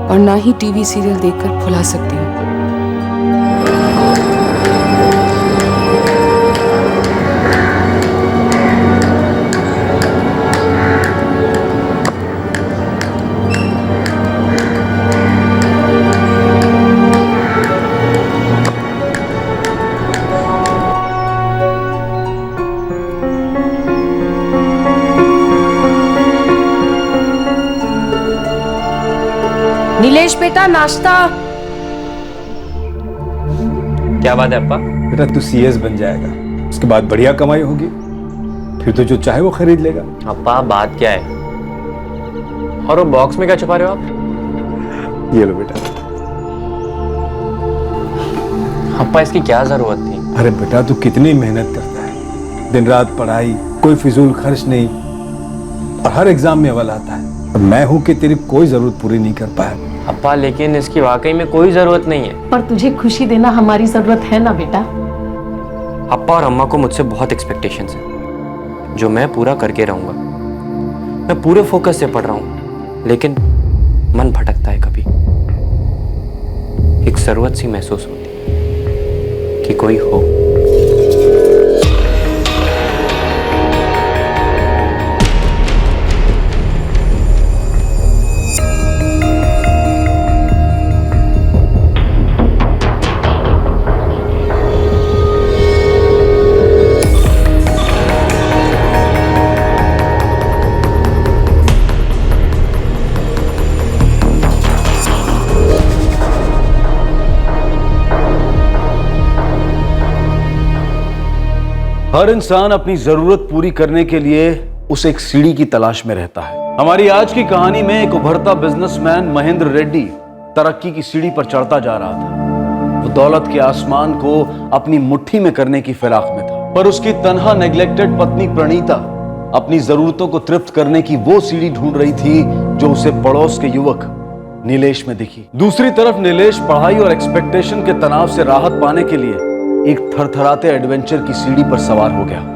और ना ही टीवी सीरियल देखकर भुला सकती हूँ। नीलेश बेटा, नाश्ता। क्या बात है अप्पा? बेटा तू सीएस बन जाएगा, उसके बाद बढ़िया कमाई होगी, फिर तो जो चाहे वो खरीद लेगा। अप्पा बात क्या है? और वो बॉक्स में क्या छुपा रहे हो आप? ये लो बेटा। अप्पा इसकी क्या जरूरत थी? अरे बेटा तू कितनी मेहनत करता है, दिन रात पढ़ाई, कोई फिजूल खर्च नहीं, और हर एग्जाम में अव्वल आता है। अब मैं हूं कि तेरी कोई जरूरत पूरी नहीं कर पाया। अप्पा लेकिन इसकी वाकई में कोई जरूरत नहीं है। पर तुझे खुशी देना हमारी जरूरत है ना बेटा। अप्पा और अम्मा को मुझसे बहुत एक्सपेक्टेशंस हैं, जो मैं पूरा करके रहूंगा। मैं पूरे फोकस से पढ़ रहा हूँ, लेकिन मन भटकता है कभी। एक जरूरत सी महसूस होती कि कोई हो। हर इंसान अपनी जरूरत पूरी करने के लिए उस एक सीढ़ी की तलाश में रहता है। हमारी आज की कहानी में एक उभरता बिजनेसमैन महेंद्र रेड्डी तरक्की की सीढ़ी पर चढ़ता जा रहा था। वो दौलत के आसमान को अपनी मुट्ठी में करने की फिराक में था, पर उसकी तन्हा नेग्लेक्टेड पत्नी प्रणीता अपनी जरूरतों को तृप्त करने की वो सीढ़ी ढूंढ रही थी जो उसे पड़ोस के युवक नीलेश में दिखी। दूसरी तरफ नीलेश पढ़ाई और एक्सपेक्टेशन के तनाव से राहत पाने के लिए एक थरथराते एडवेंचर की सीढ़ी पर सवार हो गया।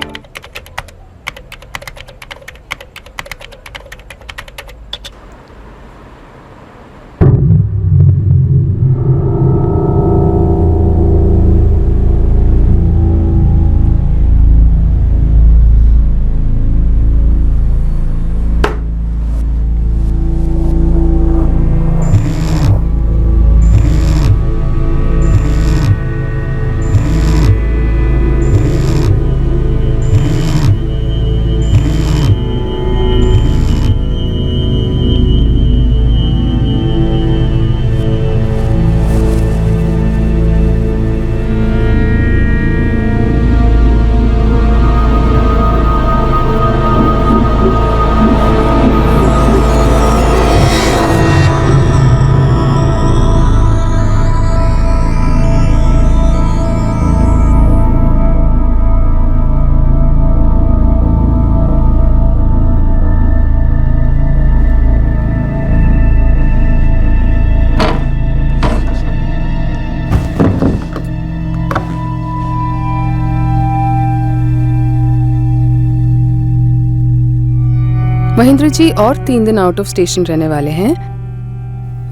महेंद्र जी और 3 दिन आउट ऑफ स्टेशन रहने वाले हैं।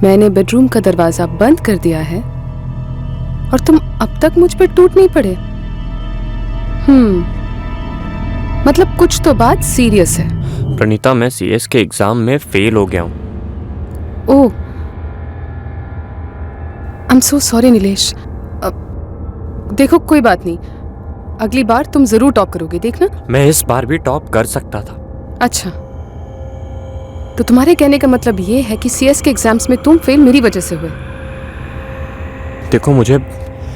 मैंने बेडरूम का दरवाजा बंद कर दिया है और तुम अब तक मुझ पर टूट नहीं पड़े। मतलब कुछ तो बात सीरियस है। प्रणीता, मैं सीएस के एग्जाम में फेल हो गया हूँ। Oh, I am so sorry Nilesh. देखो कोई बात नहीं, अगली बार तुम जरूर टॉप करोगे, देखना। मैं इस बार भी टॉप कर सकता था। अच्छा, तो तुम्हारे कहने का मतलब ये है कि सीएस के एग्जाम्स में तुम फेल मेरी वजह से हुए। देखो, मुझे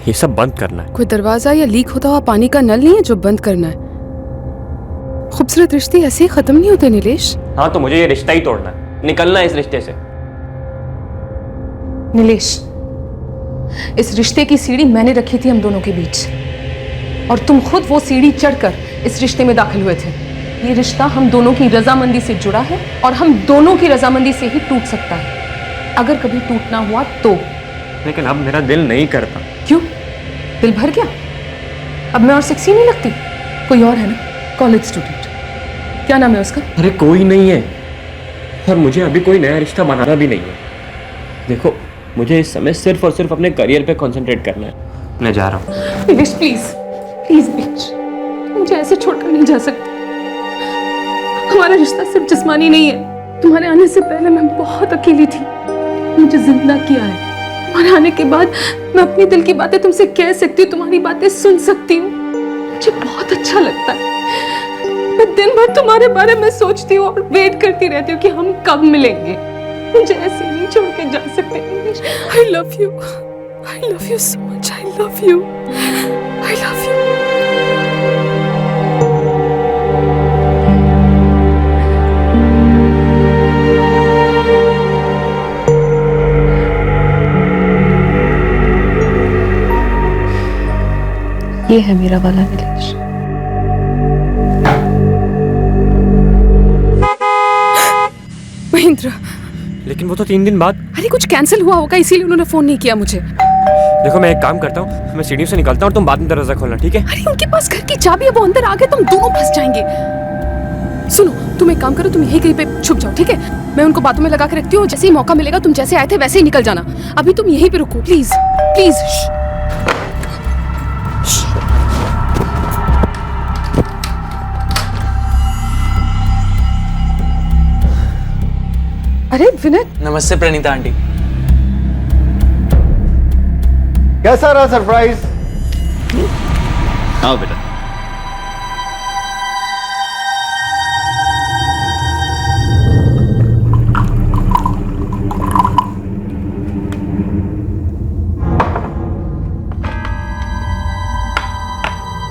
ये सब बंद करना है। कोई दरवाजा या लीक होता हुआ पानी का नल नहीं है जो बंद करना है। खूबसूरत रिश्ते ऐसे ही खत्म नहीं होते नीलेश। हाँ, तो मुझे ये रिश्ता ही तोड़ना है, निकलना है इस रिश्ते से। नीलेश, इस रिश्ते की सीढ़ी मैंने रखी थी हम दोनों के बीच, और तुम खुद वो सीढ़ी चढ़कर इस रिश्ते में दाखिल हुए थे। ये रिश्ता हम दोनों की रजामंदी से जुड़ा है और हम दोनों की रजामंदी से ही टूट सकता है। अगर कभी टूटना हुआ तो। लेकिन अब मेरा दिल नहीं करता। क्यों? दिल भर गया? अब मैं और सेक्सी नहीं लगती? कोई और है ना, कॉलेज स्टूडेंट, क्या नाम है उसका? अरे कोई नहीं है, और मुझे अभी कोई नया रिश्ता बनाना भी नहीं है। देखो, मुझे इस समय सिर्फ और सिर्फ अपने करियर पे कंसंट्रेट करना है। मैं जा रहा हूँ। प्लीज प्लीज प्लीज बीच, मुझे ऐसे छोड़कर नहीं जा सकती। हमारा रिश्ता सिर्फ जिस्मानी नहीं है। तुम्हारे आने से पहले मैं बहुत अकेली थी, मुझे जिंदा किया है। तुम्हारे आने के बाद मैं अपनी दिल की बातें तुमसे कह सकती हूँ, तुम्हारी बातें सुन सकती हूँ। मुझे बहुत अच्छा लगता है। मैं दिन भर तुम्हारे बारे में सोचती हूँ और वेट करती रहती हूँ कि हम कब मिलेंगे। मुझे ऐसे नहीं छोड़ के जा सकते। I love you. I love you so much. I love you. I love you. ये है मेरा वाला नीलेश। महेंद्र, लेकिन वो तो 3 दिन बाद। अरे कुछ कैंसिल हुआ होगा इसीलिए उन्होंने फोन नहीं किया मुझे। देखो, मैं एक काम करता हूँ, मैं सीढ़ियों से निकलता हूँ और तुम बाद में दरवाजा खोलना, ठीक है? अरे उनके पास घर की चाबी है, वो अंदर आ गए, तुम दोनों फंस जाएंगे। सुनो, तुम एक काम करो, तुम यहीं कहीं पे छुप जाओ, ठीक है? मैं उनको बातों में लगा के रखती हूँ, जैसे ही मौका मिलेगा तुम जैसे आए थे वैसे ही निकल जाना। अभी तुम यहीं पे रुको, प्लीज प्लीज। अरे विनय। नमस्ते प्रणीता आंटी। कैसा रहा सरप्राइज? आओ बेटा।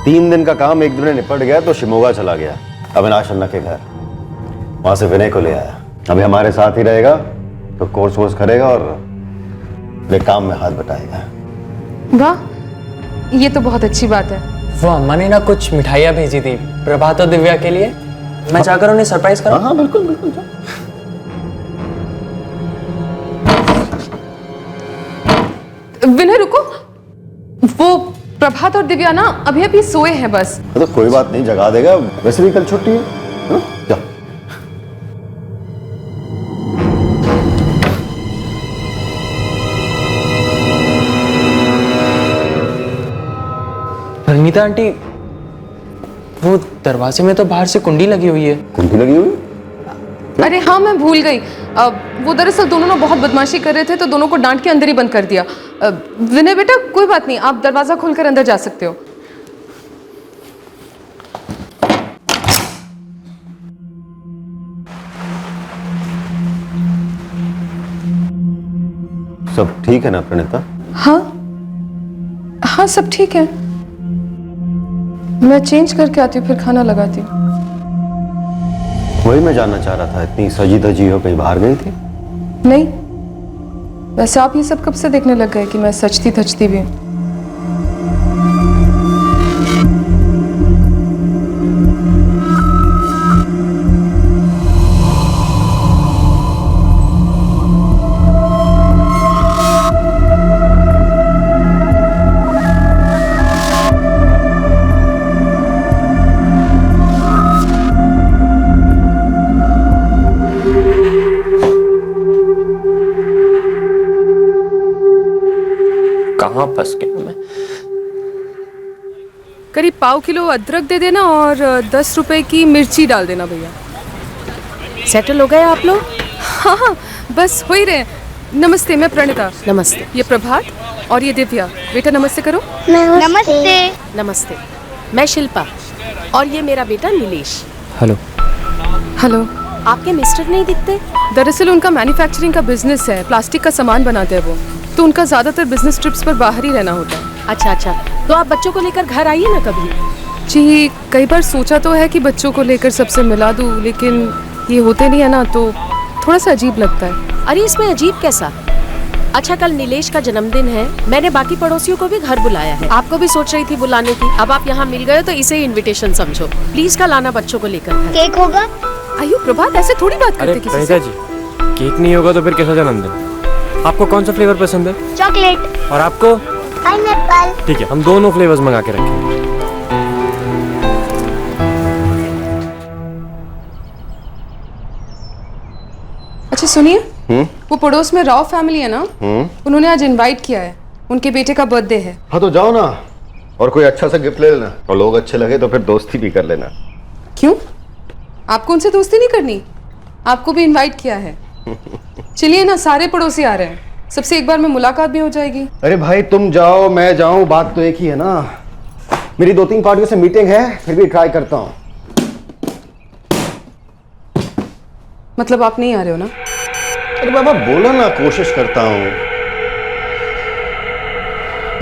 तीन दिन का काम एक दिन में निपट गया तो शिमोगा चला गया अविनाश अन्ना के घर। वहां से विनय को ले आया। अभी हमारे साथ ही रहेगा तो कोर्स वोर्स करेगा और वे काम में हाथ बटाएगा। वाह, ये तो बहुत अच्छी बात है। वो अम्मा ने ना कुछ मिठाइयाँ भेजी थी प्रभात और दिव्या के लिए। मैं जाकर उन्हें सरप्राइज करूं? हाँ बिल्कुल बिल्कुल। विनय रुको, वो प्रभात और दिव्या ना अभी अभी सोए हैं बस। तो कोई बात नहीं, जगा देगा, वैसे भी कल छुट्टी है। जाओ। प्रणीता आंटी, वो दरवाजे में तो बाहर से कुंडी लगी हुई है। कुंडी लगी हुई? अरे हाँ, मैं भूल गई। वो दरअसल दोनों ना बहुत बदमाशी कर रहे थे तो दोनों को डांट के अंदर ही बंद कर दिया। विनय बेटा, कोई बात नहीं, आप दरवाजा खोलकर अंदर जा सकते हो। सब ठीक है ना प्रणीता? हाँ हाँ, सब ठीक है। मैं चेंज करके आती हूँ, फिर खाना लगाती हूँ। वही मैं जानना चाह रहा था, इतनी सजी धजी हो कहीं बाहर गई थी? नहीं, वैसे आप ये सब कब से देखने लग गए कि मैं सचती धजती भी हूँ? कहाँ फंस गया मैं। करीब पाव किलो अदरक दे देना और 10 रुपए की मिर्ची डाल देना भैया। सेटल हो गए आप लोग? हाँ हाँ, बस हो ही रहे हैं। नमस्ते, मैं प्रणिता। नमस्ते। ये प्रभात और ये दिव्या। बेटा नमस्ते करो। नमस्ते। नमस्ते। मैं शिल्पा और ये मेरा बेटा नीलेश। हेलो। हेलो। आपके मिस्टर नहीं दिखते? दरअसल उनका मैन्युफैक्चरिंग का बिजनेस है, प्लास्टिक का सामान बनाते हैं वो, तो उनका ज्यादातर बिजनेस ट्रिप्स पर बाहर ही रहना होता है। अच्छा अच्छा, तो आप बच्चों को लेकर घर आइए ना कभी। जी कई बार सोचा तो है कि बच्चों को लेकर सबसे मिला दूं, लेकिन ये होते नहीं है ना, तो थोड़ा सा अजीब लगता है। अरे इसमें अजीब कैसा? अच्छा कल नीलेश का जन्मदिन है, मैंने बाकी पड़ोसियों को भी घर बुलाया है। आपको भी सोच रही थी बुलाने की, अब आप यहाँ मिल गए तो इसे ही इनविटेशन समझो। प्लीज कल आना बच्चों को लेकर। केक होगा? आयु प्रभात, ऐसे थोड़ी बात करते किसी से। जी केक नहीं होगा तो फिर कैसा जन्मदिन? आपको कौन सा फ्लेवर पसंद है? चॉकलेट। और आपको? पाइनएप्पल। ठीक है, हम दोनों फ्लेवर्स मंगा के रखेंगे। अच्छा सुनिए, वो पड़ोस में राव फैमिली है ना, उन्होंने आज इनवाइट किया है, उनके बेटे का बर्थडे है। हाँ तो जाओ ना, और कोई अच्छा सा गिफ्ट ले लेना, और लोग अच्छे लगे तो फिर दोस्ती भी कर लेना। क्यों? आपको उनसे दोस्ती नहीं करनी? आपको भी इनवाइट किया है। चलिए ना, सारे पड़ोसी आ रहे हैं, सबसे एक बार में मुलाकात भी हो जाएगी। अरे भाई तुम जाओ मैं जाऊं, बात तो एक ही है ना। मेरी 2-3 पार्टियों से मीटिंग है, फिर भी ट्राई करता हूँ। मतलब आप नहीं आ रहे हो ना? अरे बाबा बोलो ना, कोशिश करता हूँ।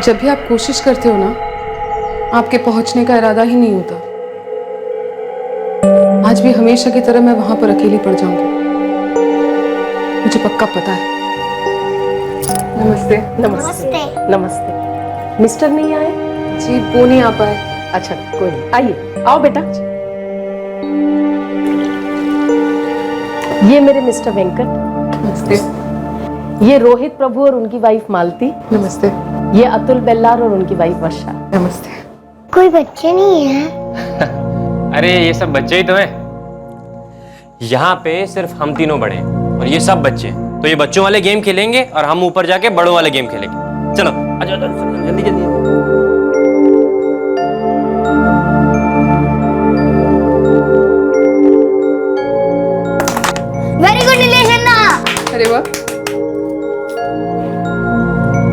जब भी आप कोशिश करते हो ना, आपके पहुंचने का इरादा ही नहीं होता। आज भी हमेशा की तरह मैं वहां पर अकेली पड़ जाऊंगी, मुझे पक्का पता है। नमस्ते। नमस्ते। नमस्ते। मिस्टर नहीं आए? जी वो नहीं आ पाए। अच्छा कोई नहीं, आइए, आओ बेटा। ये मेरे मिस्टर वेंकट। नमस्ते। ये रोहित प्रभु और उनकी वाइफ मालती। नमस्ते। ये अतुल बेल्लार और उनकी वाइफ वर्षा। नमस्ते। कोई बच्चे नहीं है? अरे ये सब बच्चे ही तो हैं। यहाँ पे सिर्फ हम तीनों बड़े हैं और ये सब बच्चे हैं, तो ये बच्चों वाले गेम खेलेंगे और हम ऊपर जाके बड़ों वाले गेम खेलेंगे। चलो आजा जल्दी जल्दी। वेरी गुड नीलेश ना। अरे वाह,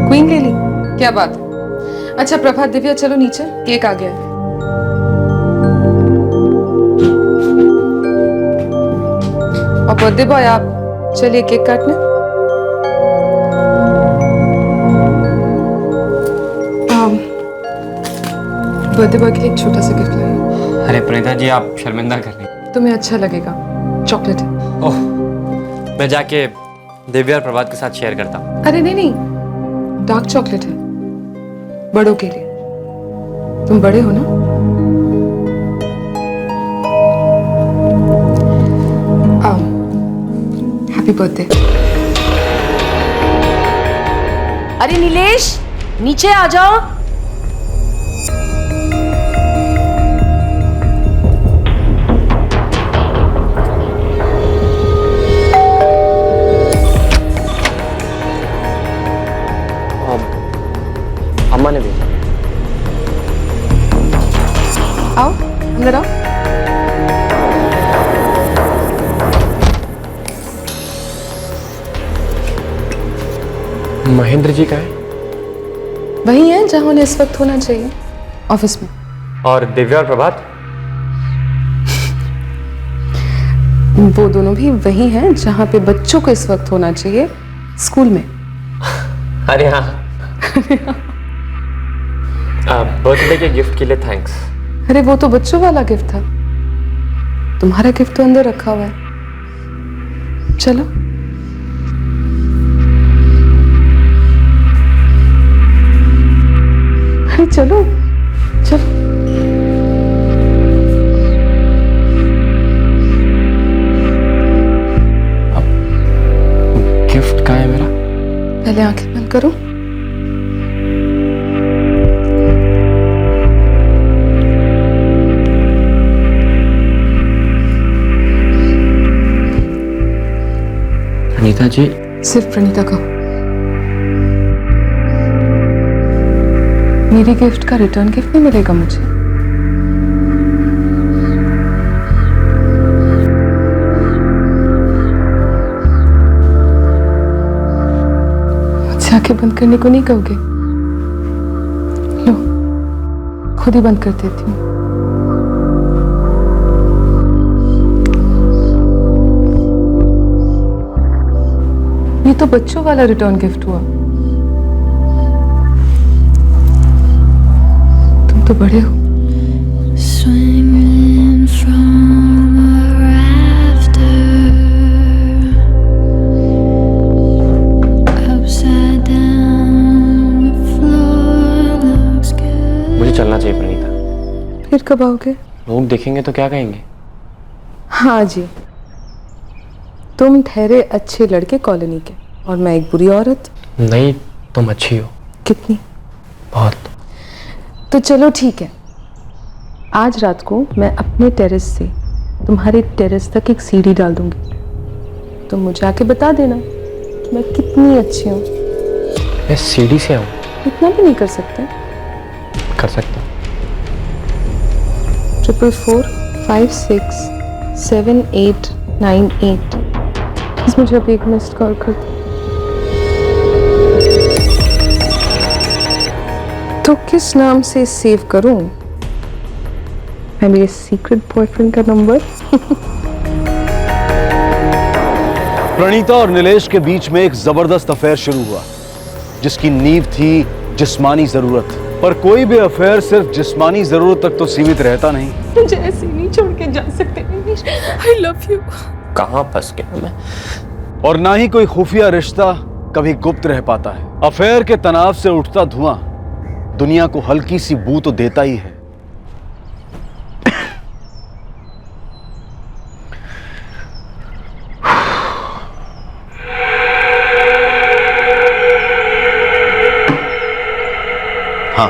क्वीन ले ली, क्या बात। अच्छा प्रभात दिव्या चलो नीचे, केक आ गया है। और बर्थडे बॉय आप चलिए केक काटने। बर्थडे बॉय के लिए एक छोटा सा गिफ्ट लाइए। अरे प्रणिता जी आप शर्मिंदा कर रही हैं। तुम्हें अच्छा लगेगा, चॉकलेट है। ओह, मैं जाके दिव्या और प्रभात के साथ शेयर करता हूँ। अरे नहीं नहीं, डार्क चॉकलेट है, बड़ों के लिए। तुम बड़े हो ना? Happy birthday. अरे नीलेश, नीचे आ जाओ। अम्मा ने भेजा। आओ अंदर आओ। महेंद्र जी का है? वही है जहां उन्हें इस वक्त होना चाहिए, ऑफिस में। और दिव्या और प्रभात? वो दोनों भी वही हैं जहां पे बच्चों को इस वक्त होना चाहिए, स्कूल में। अरे हाँ। बर्थडे के गिफ्ट के लिए थैंक्स। अरे वो तो बच्चों वाला गिफ्ट था, तुम्हारा गिफ्ट तो अंदर रखा हुआ है। चलो अरे चलो चलो। गिफ्ट कहाँ है मेरा? पहले आंखें बंद करो। प्रणीता जी। सिर्फ प्रणीता कहो। मेरी गिफ्ट का रिटर्न गिफ्ट नहीं मिलेगा मुझे? मुझसे आंखें बंद करने को नहीं कहोगे? लो, खुद ही बंद कर देती हूँ। ये तो बच्चों वाला रिटर्न गिफ्ट हुआ। तुम तो बड़े हो। Swinging from a rafter, upside down, the floor looks good. मुझे चलना चाहिए प्रणीता। फिर कब आओगे? लोग देखेंगे तो क्या कहेंगे? हाँ जी, तुम ठहरे अच्छे लड़के कॉलोनी के और मैं एक बुरी औरत। नहीं, तुम अच्छी हो। कितनी? बहुत। तो चलो ठीक है, आज रात को मैं अपने टेरेस से तुम्हारे टेरेस तक एक सीढ़ी डाल दूंगी। तुम मुझे आके बता देना कि मैं कितनी अच्छी हूँ। मैं सीढ़ी से आऊँ? इतना भी नहीं कर सकते? कर सकता हूँ। 44567898। प्लीज मुझे अभी एक मिस्ड कॉल कर दो। तो किस नाम से सेव करूं मैं मेरे सीक्रेट बॉयफ्रेंड का नंबर? प्रणीता और नीलेश के बीच में एक जबरदस्त अफेयर शुरू हुआ, जिसकी नींव थी जिस्मानी जरूरत। पर कोई भी अफेयर सिर्फ जिस्मानी जरूरत तक तो सीमित रहता नहीं। मुझे ऐसे नहीं छोड़ के जा सकते नीलेश। I love you. कहाँ फंस गया मैं? और ना ही कोई खुफिया रिश्ता कभी गुप्त रह पाता है। अफेयर के तनाव से उठता धुआं दुनिया को हल्की सी बू तो देता ही है। हाँ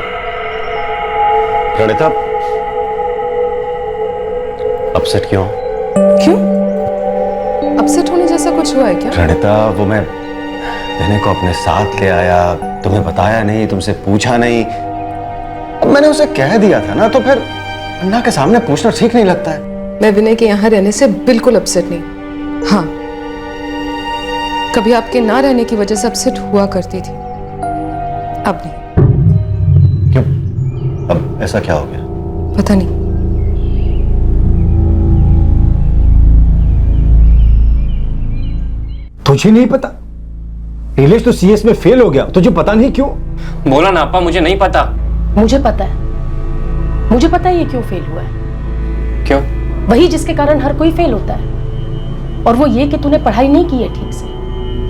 प्रणीता, अपसेट क्यों? क्यों? अपसेट होने जैसा कुछ हुआ है क्या? प्रणीता, वो मैं विनय को अपने साथ ले आया, तुम्हें बताया नहीं, तुमसे पूछा नहीं। अब मैंने उसे कह दिया था ना, तो फिर अन्ना के सामने पूछना ठीक नहीं लगता है। मैं विनय के यहाँ रहने से बिल्कुल अपसेट नहीं। हाँ, कभी आपके ना रहने की वजह से अपसेट हुआ करती थी, अब नहीं। क्यों? अब ऐसा क्या हो गया? पता नहीं। तुझे नहीं पता? नीलेश तो सीएस में फेल हो गया, तुझे पता नहीं क्यों? बोला ना अपा, मुझे नहीं पता। मुझे पता है, मुझे पता है ये क्यों फेल हुआ है। क्यों? वही जिसके कारण हर कोई फेल होता है, और वो ये कि तूने पढ़ाई नहीं की है ठीक से।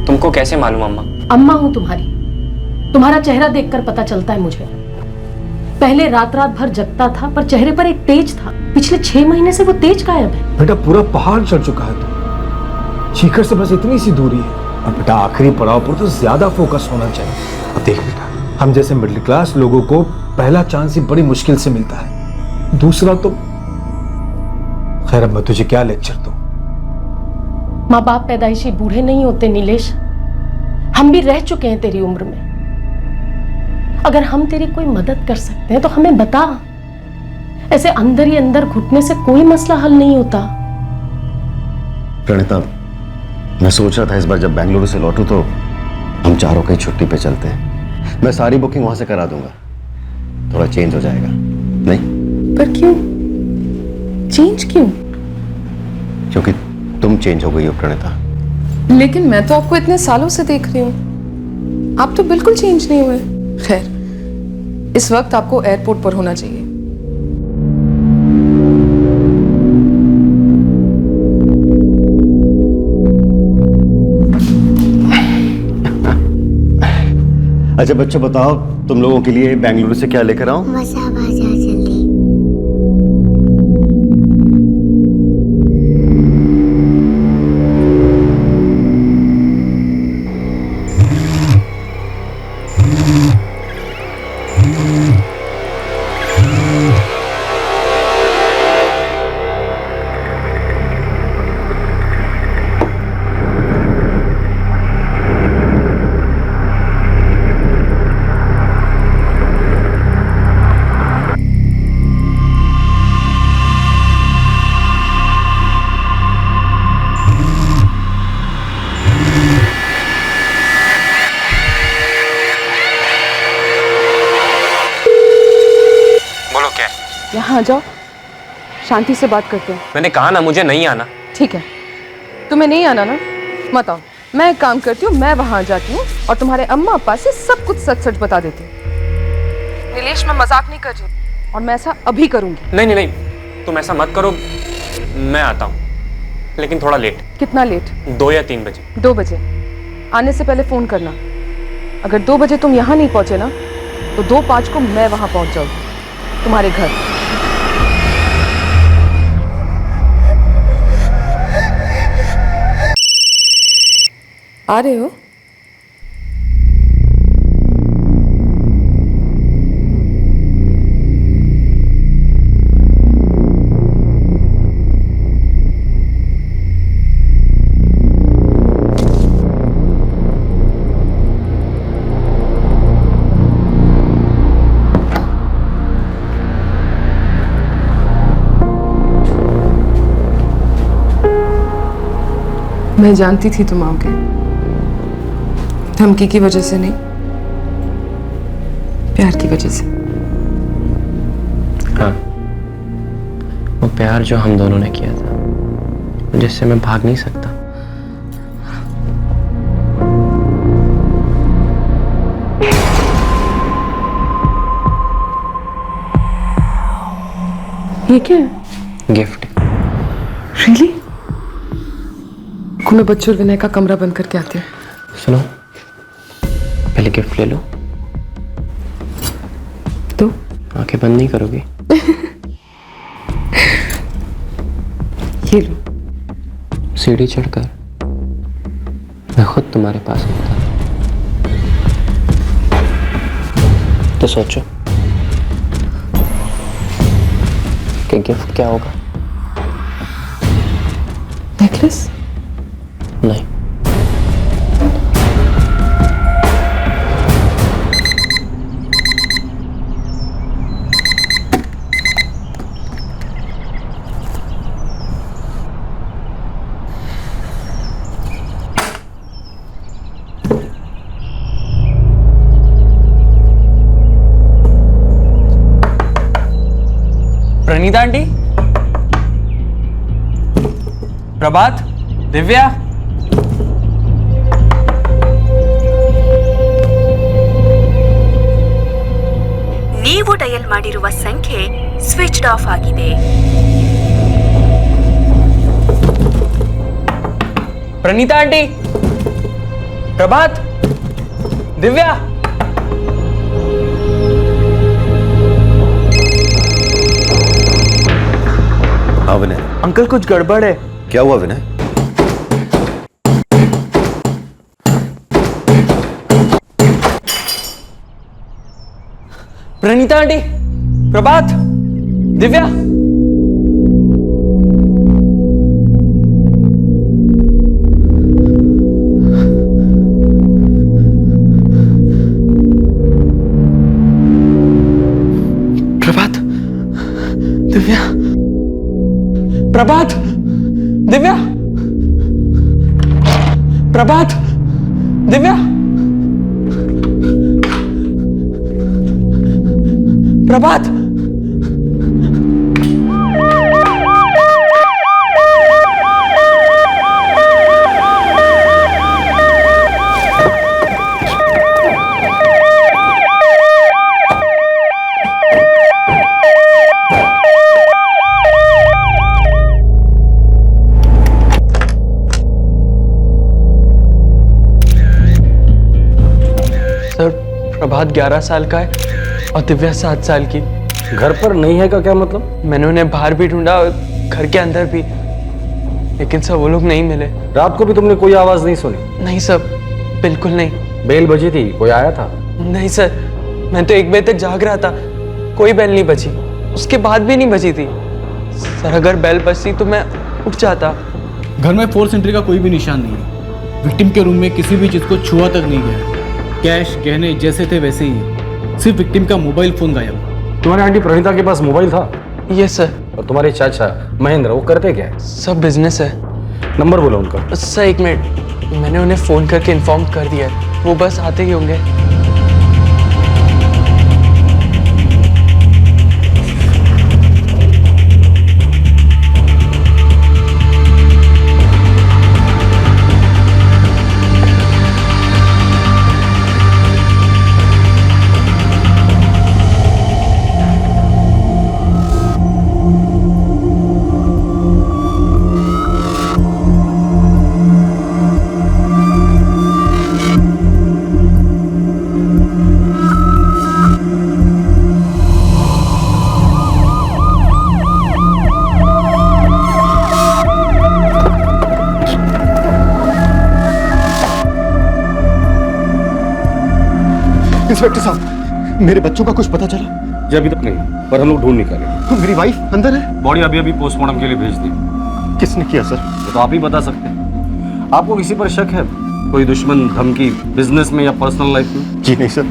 तुमको कैसे मालूम अम्मा? अम्मा हूं तुम्हारी, तुम्हारा चेहरा देखकर पता चलता है मुझे। पहले रात रात भर जगता था, पर चेहरे पर एक तेज था। पिछले 6 महीने से वो तेज गायब है। बेटा पूरा पहाड़ चढ़ चुका है तू, शिखर से बस इतनी सी दूरी है। अब बेटा आखिरी पड़ाव पर तो ज्यादा फोकस होना चाहिए। अब देख बेटा, हम जैसे मिडिल क्लास लोगों को पहला चांस ही बड़ी मुश्किल से मिलता है, दूसरा तो खैर। अब मैं तुझे क्या लेक्चर दूं? माँ बाप पैदाइशी बूढ़े नहीं होते नीलेश, हम भी रह चुके हैं तेरी उम्र में। अगर हम तेरी कोई मदद कर सकते हैं तो हमें बता। ऐसे अंदर ही अंदर घुटने से कोई मसला हल नहीं होता। प्रणीता, मैं सोच रहा था इस बार जब बेंगलुरु से लौटूं तो हम चारों कहीं छुट्टी पे चलते हैं। मैं सारी बुकिंग वहां से करा दूंगा, थोड़ा चेंज हो जाएगा। नहीं? पर क्यों चेंज? क्यों? क्योंकि तुम चेंज हो गई हो प्रणीता। लेकिन मैं तो आपको इतने सालों से देख रही हूँ, आप तो बिल्कुल चेंज नहीं हुए। खैर, इस वक्त आपको एयरपोर्ट पर होना चाहिए। अच्छा बच्चों बताओ, तुम लोगों के लिए बेंगलुरु से क्या लेकर आऊं? मसा बाजा जल्दी। हाँ जाओ, शांति से बात करते हैं। मैंने कहा ना मुझे नहीं आना। ठीक है, तुम्हें नहीं आना ना, मत आओ। मैं एक काम करती हूँ, मैं वहां जाती हूँ और तुम्हारे अम्मा अप्पा से सब कुछ सच सच बता देती हूँ। नीलेश, मैं मजाक नहीं कर रही और मैं ऐसा अभी करूंगी। नहीं नहीं नहीं, तुम ऐसा मत करो, मैं आता हूँ, लेकिन थोड़ा लेट। कितना लेट? 2 या 3 बजे। 2 बजे आने से पहले फोन करना। अगर 2 बजे तुम यहाँ नहीं पहुंचे ना, तो 2:05 को मैं वहां पहुंच जाऊंगी तुम्हारे घर। आ रहे हो? मैं जानती थी तुम आओगे, धमकी की वजह से नहीं, प्यार की वजह से। हाँ, वो प्यार जो हम दोनों ने किया था, जिससे मैं भाग नहीं सकता। ये क्या है? गिफ्ट। रियली? मैं बच्चों और विनय का कमरा बंद करके आती हूँ। सुनो, पहले गिफ्ट ले लो। तो आंखें बंद नहीं करोगी? ये लो। सीढ़ी चढ़कर मैं खुद तुम्हारे पास आता। तो सोचो कि गिफ्ट क्या होगा? नेकलेस? नहीं। प्रणीता आंटी, प्रभात, दिव्या, ನೀವು ಡಯಲ್ ಮಾಡಿರುವ ಸಂಖ್ಯೆ ಸ್ವಿಚ್ಡ್ ಆಫ್ ಆಗಿದೆ. प्रणीता आंटी, प्रभात, दिव्या। हाँ विनय। अंकल कुछ गड़बड़ है। क्या हुआ विनय? प्रणीता आंटी, प्रभात, दिव्या। प्रभात, दिव्या, प्रभात, दिव्या, प्रभात, दिव्या, प्रभात। सर, प्रभात 11 साल का है और दिव्या 7 साल की। घर पर नहीं है का क्या मतलब? मैंने उन्हें बाहर भी ढूंढा और घर के अंदर भी, लेकिन सर वो लोग नहीं मिले। रात को भी तुमने कोई आवाज नहीं सुनी? नहीं सर, बिल्कुल नहीं। बेल बजी थी, कोई आया था? नहीं सर, मैं तो 1 बजे तक जाग रहा था, कोई बेल नहीं बजी, उसके बाद भी नहीं बजी थी। सर अगर बेल बजती तो मैं उठ जाता। घर में फोर्स एंट्री का कोई भी निशान नहीं है। विक्टिम के रूम में किसी भी चीज को छुआ तक नहीं गया। कैश गहने जैसे थे वैसे ही है, सिर्फ विक्टिम का मोबाइल फोन गायब। तुम्हारी आंटी प्रणीता के पास मोबाइल था? Yes sir. और तुम्हारे चाचा महेंद्र वो करते क्या है? सब बिजनेस है। नंबर बोलो उनका। सर 1 मिनट, मैंने उन्हें फोन करके इन्फॉर्म कर दिया है, वो बस आते ही होंगे। इंस्पेक्टर साहब, मेरे बच्चों का कुछ पता चला? जी अभी तक नहीं, पर हम लोग ढूंढ निकाले। मेरी वाइफ अंदर है? बॉडी अभी अभी पोस्टमार्टम के लिए भेज दी। किसने किया सर? तो आप ही बता सकते हैं। आपको किसी पर शक है? कोई दुश्मन, धमकी, बिजनेस में या पर्सनल लाइफ में? जी नहीं सर,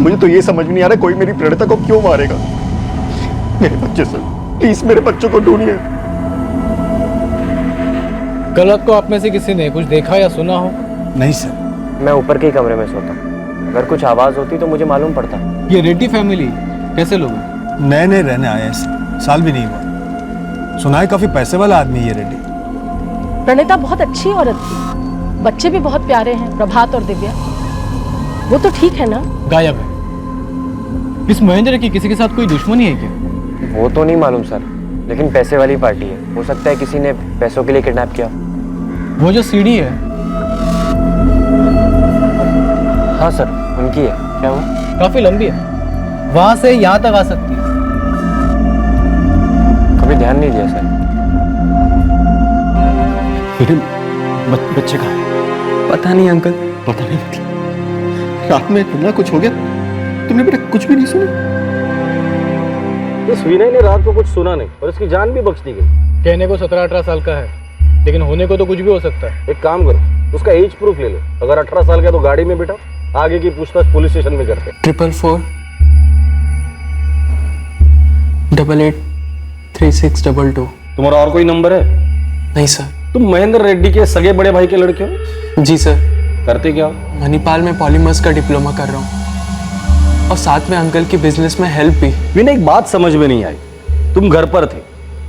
मुझे तो ये समझ में नहीं आ रहा कोई मेरी प्रणिता को क्यों मारेगा। मेरे बच्चे सर, प्लीज मेरे बच्चों को ढूंढिए। कल रात को आप में से किसी ने कुछ देखा या सुना हो? नहीं सर, मैं ऊपर के ही कमरे में सोता हूँ। अगर कुछ आवाज होती तो मुझे मालूम पड़ता। ये रेड्डी फैमिली कैसे लोग हैं? नए नए रहने आए हैं, साल भी नहीं हुआ। सुना है काफी पैसे वाला आदमी ये रेड्डी। प्रणिता बहुत अच्छी औरत थी, बच्चे भी बहुत प्यारे हैं, प्रभात और दिव्या। वो तो ठीक है ना? गायब है। इस महेंद्र की किसी के साथ कोई दुश्मनी है क्या? वो तो नहीं मालूम सर, लेकिन पैसे वाली पार्टी है। हो सकता है किसी ने पैसों के लिए किडनैप किया। वो जो सीढ़ी है? हाँ सर, उनकी है। क्या हुआ? काफी लंबी है, वहां से यहाँ तक आ सकती है। कभी ध्यान नहीं दिया सर। मेरे बच्चे कहाँ? पता नहीं अंकल। पता नहीं मतलब रात में इतना कुछ हो गया, तुमने बेटा कुछ भी नहीं सुना? इस विनय ने रात को कुछ सुना नहीं और इसकी जान भी बख्श दी गई। कहने को 17-18 साल का है, लेकिन होने को तो कुछ भी हो सकता है। एक काम करो, उसका एज प्रूफ ले लो। अगर 18 साल का तो गाड़ी में बिठा, आगे की पूछताछ पुलिस स्टेशन में करते। 444 88 3622। तुम्हारा और कोई नंबर है? नहीं सर। तुम महेंद्र रेड्डी के सगे बड़े भाई के लड़के हो? जी सर। करते क्या हो? मणिपाल में पॉलीमर्स का डिप्लोमा कर रहा हूँ और साथ में अंकल की बिजनेस में हेल्प भी। विनय, एक बात समझ में नहीं आई। तुम घर पर थे,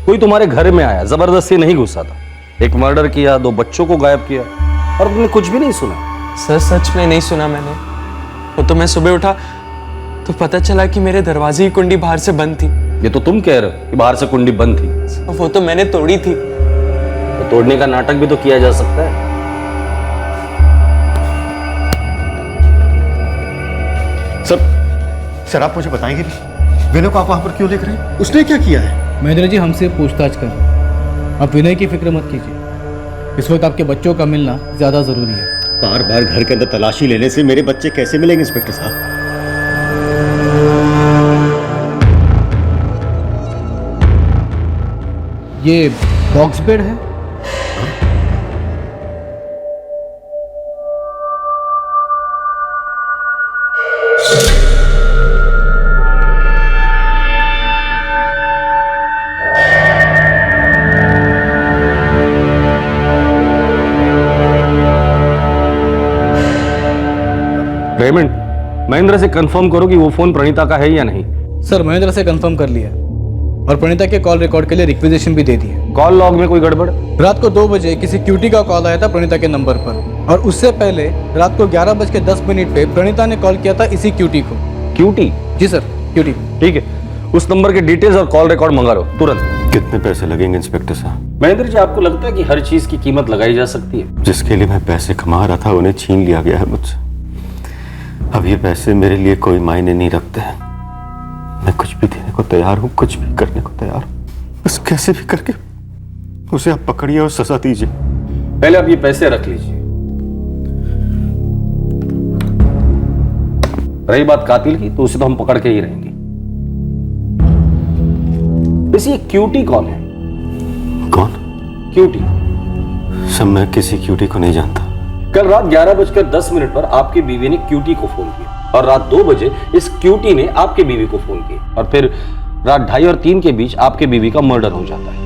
कोई तुम्हारे घर में आया, जबरदस्ती नहीं घुसा था, एक मर्डर किया, 2 बच्चों को गायब किया और तुमने कुछ भी नहीं सुना? सर सच में नहीं सुना मैंने। वो तो मैं सुबह उठा तो पता चला कि मेरे दरवाजे की कुंडी बाहर से बंद थी। ये तो तुम कह रहे हो कि बाहर से कुंडी बंद थी। वो तो मैंने तोड़ी थी। तो तोड़ने का नाटक भी तो किया जा सकता है। सर आप मुझे बताएंगे भी विनय को आप वहां पर क्यों लेकर रहे हैं? उसने क्या किया है? महेंद्र जी हमसे पूछताछ कर रहे हैं। आप विनय की फिक्र मत कीजिए, इस वक्त आपके बच्चों का मिलना ज्यादा जरूरी है। बार बार घर के अंदर तलाशी लेने से मेरे बच्चे कैसे मिलेंगे इंस्पेक्टर साहब? ये बॉक्स बेड है? रेमंड, महेंद्र से कंफर्म करो कि वो फोन प्रणीता का है या नहीं। सर महेंद्र से कंफर्म कर लिया और प्रणीता के कॉल रिकॉर्ड के लिए रिक्वेजिशन भी दे दी है। कॉल लॉग में कोई गड़बड़? रात को 2 बजे किसी क्यूटी का कॉल आया था प्रणीता के नंबर पर और उससे पहले रात को 11:10 पे प्रणीता ने कॉल किया था इसी क्यूटी को। क्यूटी? जी सर, क्यूटी। ठीक है, उस नंबर के डिटेल्स और कॉल रिकॉर्ड मंगा लो तुरंत। कितने पैसे लगेंगे इंस्पेक्टर साहब? महेंद्र जी, आपको लगता है कि हर चीज की कीमत लगाई जा सकती है? जिसके लिए मैं पैसे कमा रहा था उन्हें छीन लिया गया है मुझसे। अब ये पैसे मेरे लिए कोई मायने नहीं रखते हैं। मैं कुछ भी देने को तैयार हूं, कुछ भी करने को तैयार हूं, बस कैसे भी करके उसे आप पकड़िए और सजा दीजिए। पहले आप ये पैसे रख लीजिए। रही बात कातिल की, तो उसे तो हम पकड़ के ही रहेंगे। वैसे ये क्यूटी कौन है? कौन? क्यूटी? सब मैं किसी क्यूटी को नहीं जानता। कल रात 11:10 पर आपकी बीवी ने क्यूटी को फोन किया और रात 2 बजे इस क्यूटी ने आपके बीवी को फोन किया और फिर रात 2:30 और 3 के बीच आपके बीवी का मर्डर हो जाता है।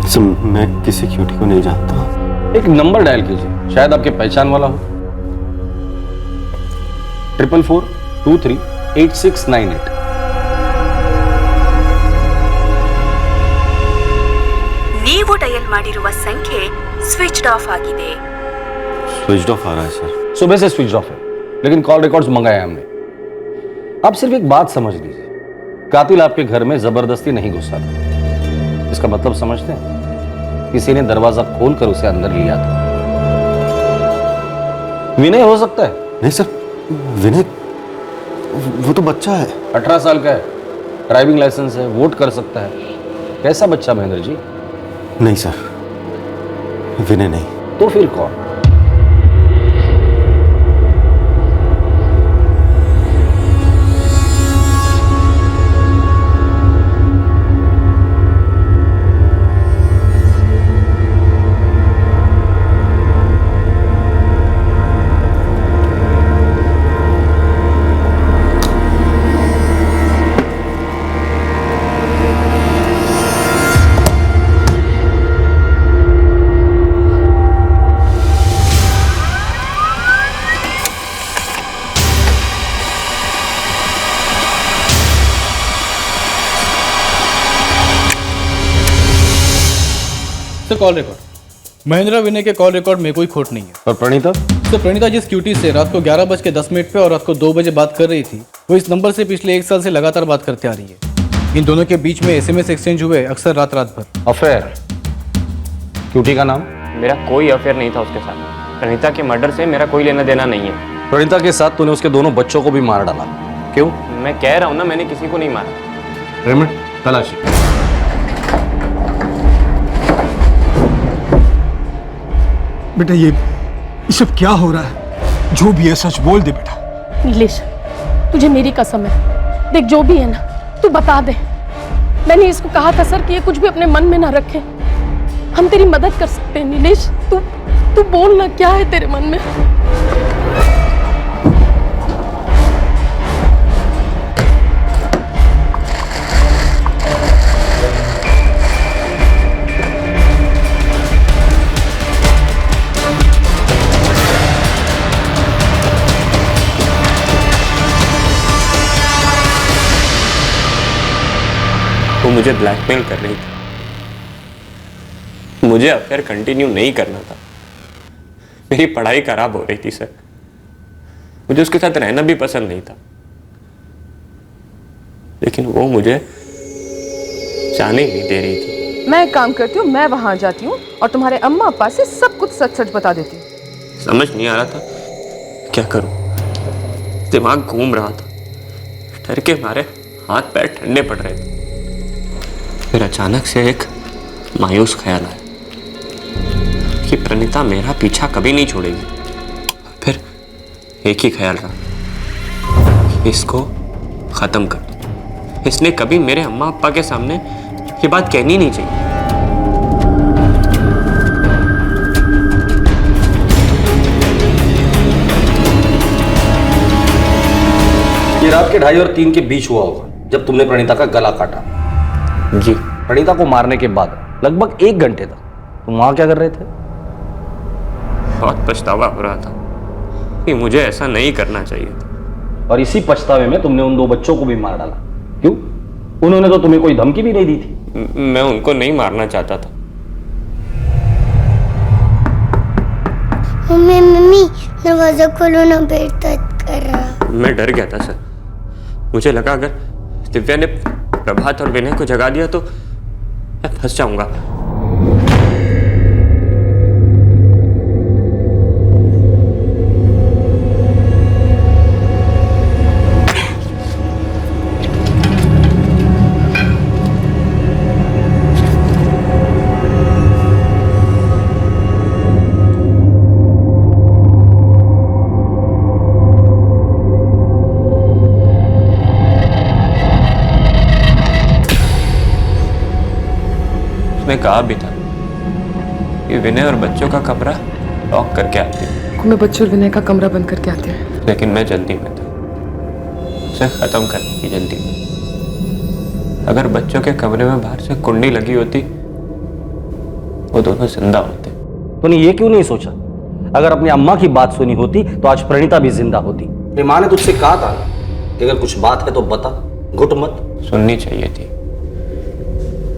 सब मैं किसी क्यूटी को नहीं जानता। एक नंबर डायल कीजिए, शायद आपके पहचान वाला हो। 444-23-8698। ನೀವು ಡಯಲ್ ಮಾಡಿರುವ ಸಂಖ್ಯೆ ಸ್ವಿಚ್ಡ್ ಆಫ್ ಆಗಿದೆ। स्विच ऑफ आ रहा है सर। सुबह से स्विच ऑफ है, लेकिन कॉल रिकॉर्ड्स मंगाए हमने। आप सिर्फ एक बात समझ लीजिए, कातिल आपके घर में जबरदस्ती नहीं घुसा था। इसका मतलब समझते हैं? किसी ने दरवाजा खोलकर उसे अंदर लिया था। विनय हो सकता है? नहीं सर, विनय वो तो बच्चा है। 18 साल का है, ड्राइविंग लाइसेंस है, वोट कर सकता है। कैसा बच्चा महेंद्र जी? नहीं सर, विनय नहीं। तो फिर कौन? Call record. महेंद्र विनय के कॉल रिकॉर्ड में कोई खोट नहीं है। और प्रणीता? तो प्रणीता जिस क्यूटी से रात को 11:10 पे और रात को 2 बजे बात कर रही थी, वो इस नंबर से पिछले 1 साल से लगातार बात करते आ रही है। इन दोनों के बीच में SMS एक्सचेंज हुए, अक्सर रात भर। अफेयर? क्यूटी का नाम? मेरा कोई अफेयर नहीं था उसके साथ। प्रणीता के मर्डर से मेरा कोई लेना देना नहीं है। प्रणीता के साथ तूने उसके दोनों बच्चों को भी मार डाला, क्यों? मैं कह रहा हूँ ना, मैंने किसी को नहीं मारा। रेमंड, तलाशी। बेटा ये सब क्या हो रहा है? जो भी है सच बोल दे बेटा। नीलेश, तुझे मेरी कसम है, देख जो भी है ना तू बता दे। मैंने इसको कहा था सर कि ये कुछ भी अपने मन में ना रखे, हम तेरी मदद कर सकते हैं। नीलेश तू बोल ना, क्या है तेरे मन में? वो मुझे ब्लैकमेल कर रही थी। मुझे अफेयर कंटिन्यू नहीं करना था। मेरी पढ़ाई खराब हो रही थी सर। मुझे उसके साथ रहना भी पसंद नहीं था, लेकिन वो मुझे जाने ही नहीं दे रही थी। मैं एक काम करती हूँ, मैं वहां जाती हूँ और तुम्हारे अम्मा अप्पा से सब कुछ सच सच बता देती हूँ। समझ नहीं आ रहा था क्या करूं। दिमाग घूम रहा था, डर के मारे हाथ पैर ठंडे पड़ रहे थे। फिर अचानक से एक मायूस ख्याल आया कि प्रणीता मेरा पीछा कभी नहीं छोड़ेगी। फिर एक ही ख्याल रहा, इसको खत्म कर दो। इसने कभी मेरे अम्मा अप्पा के सामने ये बात कहनी नहीं चाहिए। ये रात के 2:30 और 3 के बीच हुआ होगा जब तुमने प्रणीता का गला काटा। जी। प्रणीता को मारने के बाद लगभग 1 घंटे तक तुम वहां क्या कर रहे थे? बहुत पछतावा हो रहा था कि मुझे ऐसा नहीं करना चाहिए था। और इसी पछतावे में तुमने उन 2 बच्चों को भी मार डाला। क्यों? उन्होंने तो तुम्हें कोई धमकी भी नहीं दी थी। मैं उनको नहीं मारना चाहता था। मम्मी दरवाजा खोलो ना, पेट दर्द कर रहा। मैं डर गया था सर। मुझे लगा अगर दिव्या ने प्रभात और विनय को जगा दिया तो मैं फंस जाऊंगा। उसने कहा भी था कि विनय और बच्चों का कमरा लॉक करके आते हैं। मैं बच्चों और विनय का कमरा बंद करके आते हैं। लेकिन मैं जल्दी में था, उसे खत्म करने की जल्दी में। अगर बच्चों के कमरे में बाहर से कुंडी लगी होती, वो दोनों जिंदा होते। तूने ये क्यों नहीं सोचा, अगर अपनी अम्मा की बात सुनी होती तो आज प्रणीता भी जिंदा होती। तेरी माँ ने तुझसे कहा था कि अगर कुछ बात है तो बता, घुट मत। सुननी चाहिए थी,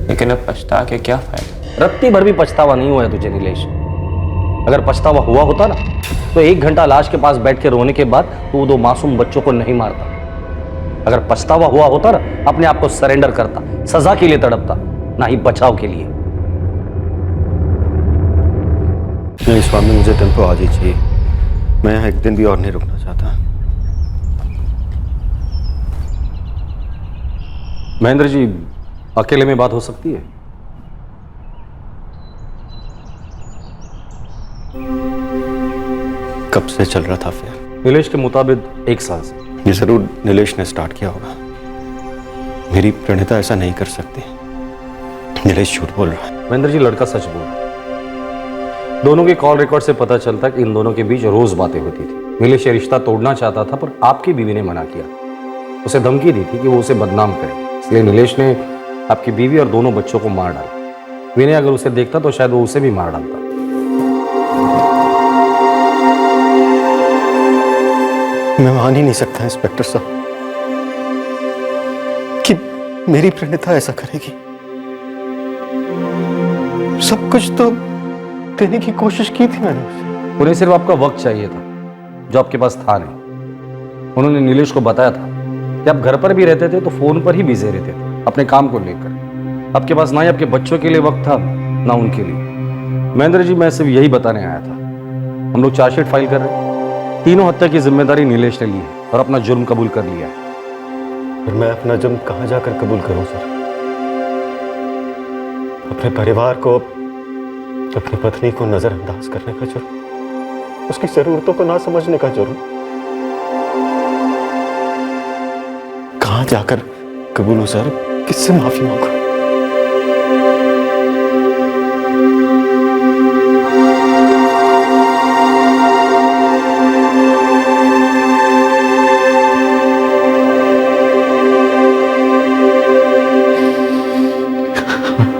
लेकिन अब पछता के क्या फायदा। रत्ती भर भी पछतावा नहीं हुआ है तुझे नीलेश। अगर पछतावा हुआ होता ना तो 1 घंटा लाश के पास बैठ के रोने के बाद तो वो 2 मासूम बच्चों को नहीं मारता। अगर पछतावा हुआ होता ना, अपने आप को सरेंडर करता, सजा के लिए तड़पता, ना ही बचाव के लिए। नहीं स्वामी, मुझे टेम्पो आज ही चाहिए। मैं यहाँ 1 दिन भी और नहीं रुकना चाहता। महेंद्र जी, अकेले में बात हो सकती है? कब से चल रहा था फिर? नीलेश के मुताबिक 1 साल से। ये जरूर नीलेश ने स्टार्ट किया होगा। मेरी प्रणीता ऐसा नहीं कर सकती। नीलेश झूठ बोल रहा है। महेंद्र जी, लड़का सच बोल रहा है। दोनों के कॉल रिकॉर्ड से पता चलता कि इन दोनों के बीच रोज बातें होती थी। नीलेश ये रिश्ता तोड़ना चाहता था, पर आपकी बीवी ने मना किया। उसे धमकी दी थी कि वो उसे बदनाम करे, इसलिए नीलेश ने आपकी बीवी और दोनों बच्चों को मार डाला। विनय अगर उसे देखता तो शायद वो उसे भी मार डालता। मैं मान ही नहीं सकता इंस्पेक्टर साहब कि मेरी प्रणीता ऐसा करेगी। सब कुछ तो देने की कोशिश की थी मैंने। उन्हें सिर्फ आपका वक्त चाहिए था, जो आपके पास था नहीं। उन्होंने नीलेश को बताया था कि आप घर पर भी रहते थे तो फोन पर ही बिजी रहते थे अपने काम को लेकर। आपके पास ना ही आपके बच्चों के लिए वक्त था ना उनके लिए। महेंद्र जी, मैं सिर्फ यही बताने आया था, हम लोग चार्जशीट फाइल कर रहे हैं। तीनों हत्या की जिम्मेदारी नीलेश ने ली है और अपना जुर्म कबूल कर लिया है। फिर मैं अपना जुर्म कहां जाकर कबूल करूं सर? अपने परिवार को, अपनी पत्नी को नजरअंदाज करने का जुर्म, उसकी जरूरतों को ना समझने का जुर्म, कहां जाकर कबूलूं सर? किससे माफी मांगूं?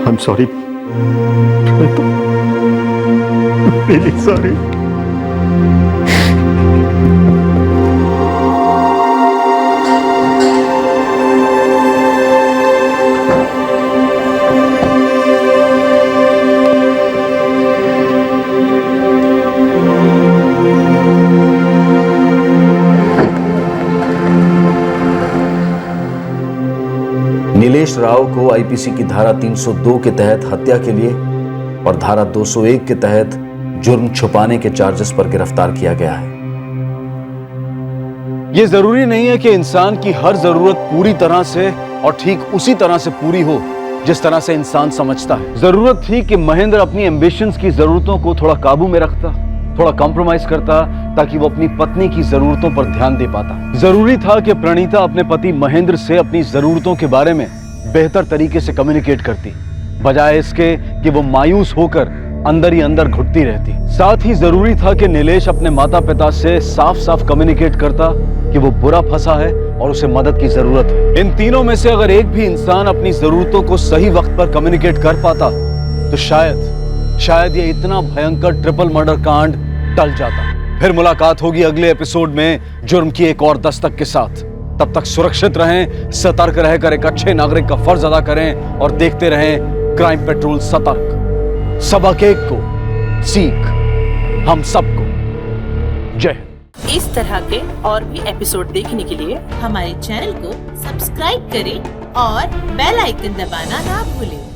I'm sorry. Really sorry. Nilesh Rao को आईपीसी की धारा 302 के तहत हत्या के लिए और धारा 201 के तहत जुर्म छुपाने के चार्जेस पर गिरफ्तार किया गया है। यह जरूरी नहीं है कि इंसान की हर जरूरत पूरी तरह से और ठीक उसी तरह से पूरी हो जिस तरह से इंसान समझता है। जरूरत थी कि महेंद्र अपनी एम्बिशंस की जरूरतों को थोड़ा काबू में रखता, थोड़ा कॉम्प्रोमाइज करता, ताकि वो अपनी पत्नी की जरूरतों पर ध्यान दे पाता। जरूरी था कि प्रणीता अपने पति महेंद्र से अपनी जरूरतों के बारे में बेहतर तरीके से कम्युनिकेट करती, बजाय इसके कि वो मायूस होकर अंदर ही अंदर घुटती रहती। साथ ही जरूरी था कि नीलेश अपने माता पिता से साफ साफ कम्युनिकेट करता कि वो बुरा फंसा है और उसे मदद की जरूरत है। इन तीनों में से अगर एक भी इंसान अपनी जरूरतों को सही वक्त पर कम्युनिकेट कर पाता तो शायद ये इतना भयंकर ट्रिपल मर्डर कांड टल जाता। फिर मुलाकात होगी अगले एपिसोड में जुर्म की एक और दस्तक के साथ। तब तक सुरक्षित रहें, सतर्क रहकर एक अच्छे नागरिक का फर्ज अदा करें और देखते रहें क्राइम पेट्रोल सतर्क। सबक एक को सीख हम सबको। जय हिंद। इस तरह के और भी एपिसोड देखने के लिए हमारे चैनल को सब्सक्राइब करें और बेल आइकन दबाना ना भूलें।